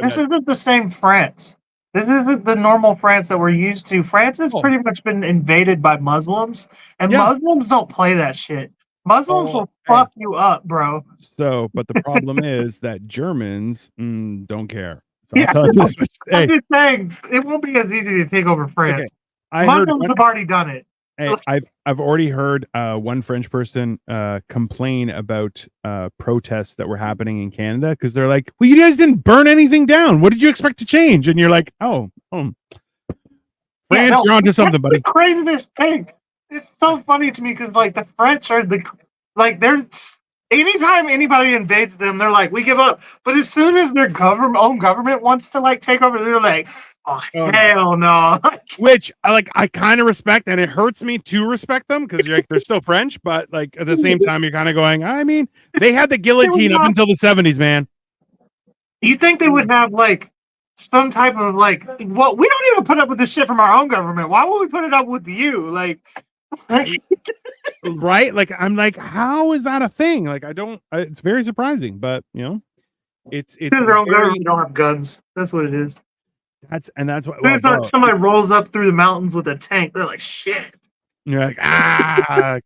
This isn't the same France. This isn't the normal France that we're used to. France has pretty much been invaded by Muslims, and Muslims don't play that shit. Muslims will fuck you up, bro. So, but the problem is that Germans don't care. So yeah, I'm just saying it won't be as easy to take over France. Okay. Muslims have already done it. Hey, I've already heard one French person complain about protests that were happening in Canada because they're like, well, you guys didn't burn anything down. What did you expect to change? And you're like, France, you're onto something, buddy. The craziest thing. It's so funny to me because like the French are anytime anybody invades them, they're like, we give up. But as soon as their own government wants to like take over, they're like, hell no. Which I kind of respect, and it hurts me to respect them because you're like they're still French, but like at the same time you're kind of going, I mean, they had the guillotine up until the 70s, man. You think they would have like some type of like, well, we don't even put up with this shit from our own government. Why would we put it up with you? Like right? Like I'm like, how is that a thing? Like it's very surprising, but you know, it's their own government don't have guns. That's what it is. That's what somebody rolls up through the mountains with a tank. They're like, shit. You're like,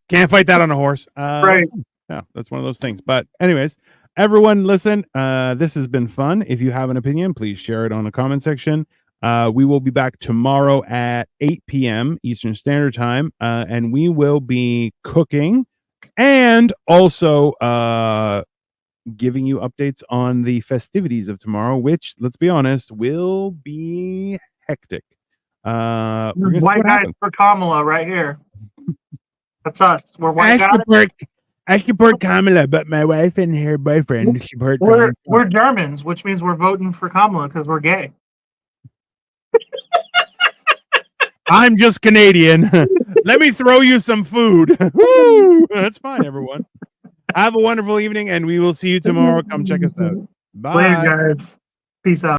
can't fight that on a horse. Right. Yeah, that's one of those things. But anyways, everyone listen, this has been fun. If you have an opinion, please share it on the comment section. We will be back tomorrow at 8 p.m. Eastern Standard Time, and we will be cooking and also giving you updates on the festivities of tomorrow, which, let's be honest, will be hectic. White guys for Kamala right here. That's us. We're white guys. I support Kamala, but my wife and her boyfriend support we're Germans, which means we're voting for Kamala because we're gay. I'm just Canadian. Let me throw you some food. Woo! That's fine, everyone. Have a wonderful evening, and we will see you tomorrow. Come check us out. Bye. Later, guys. Peace out.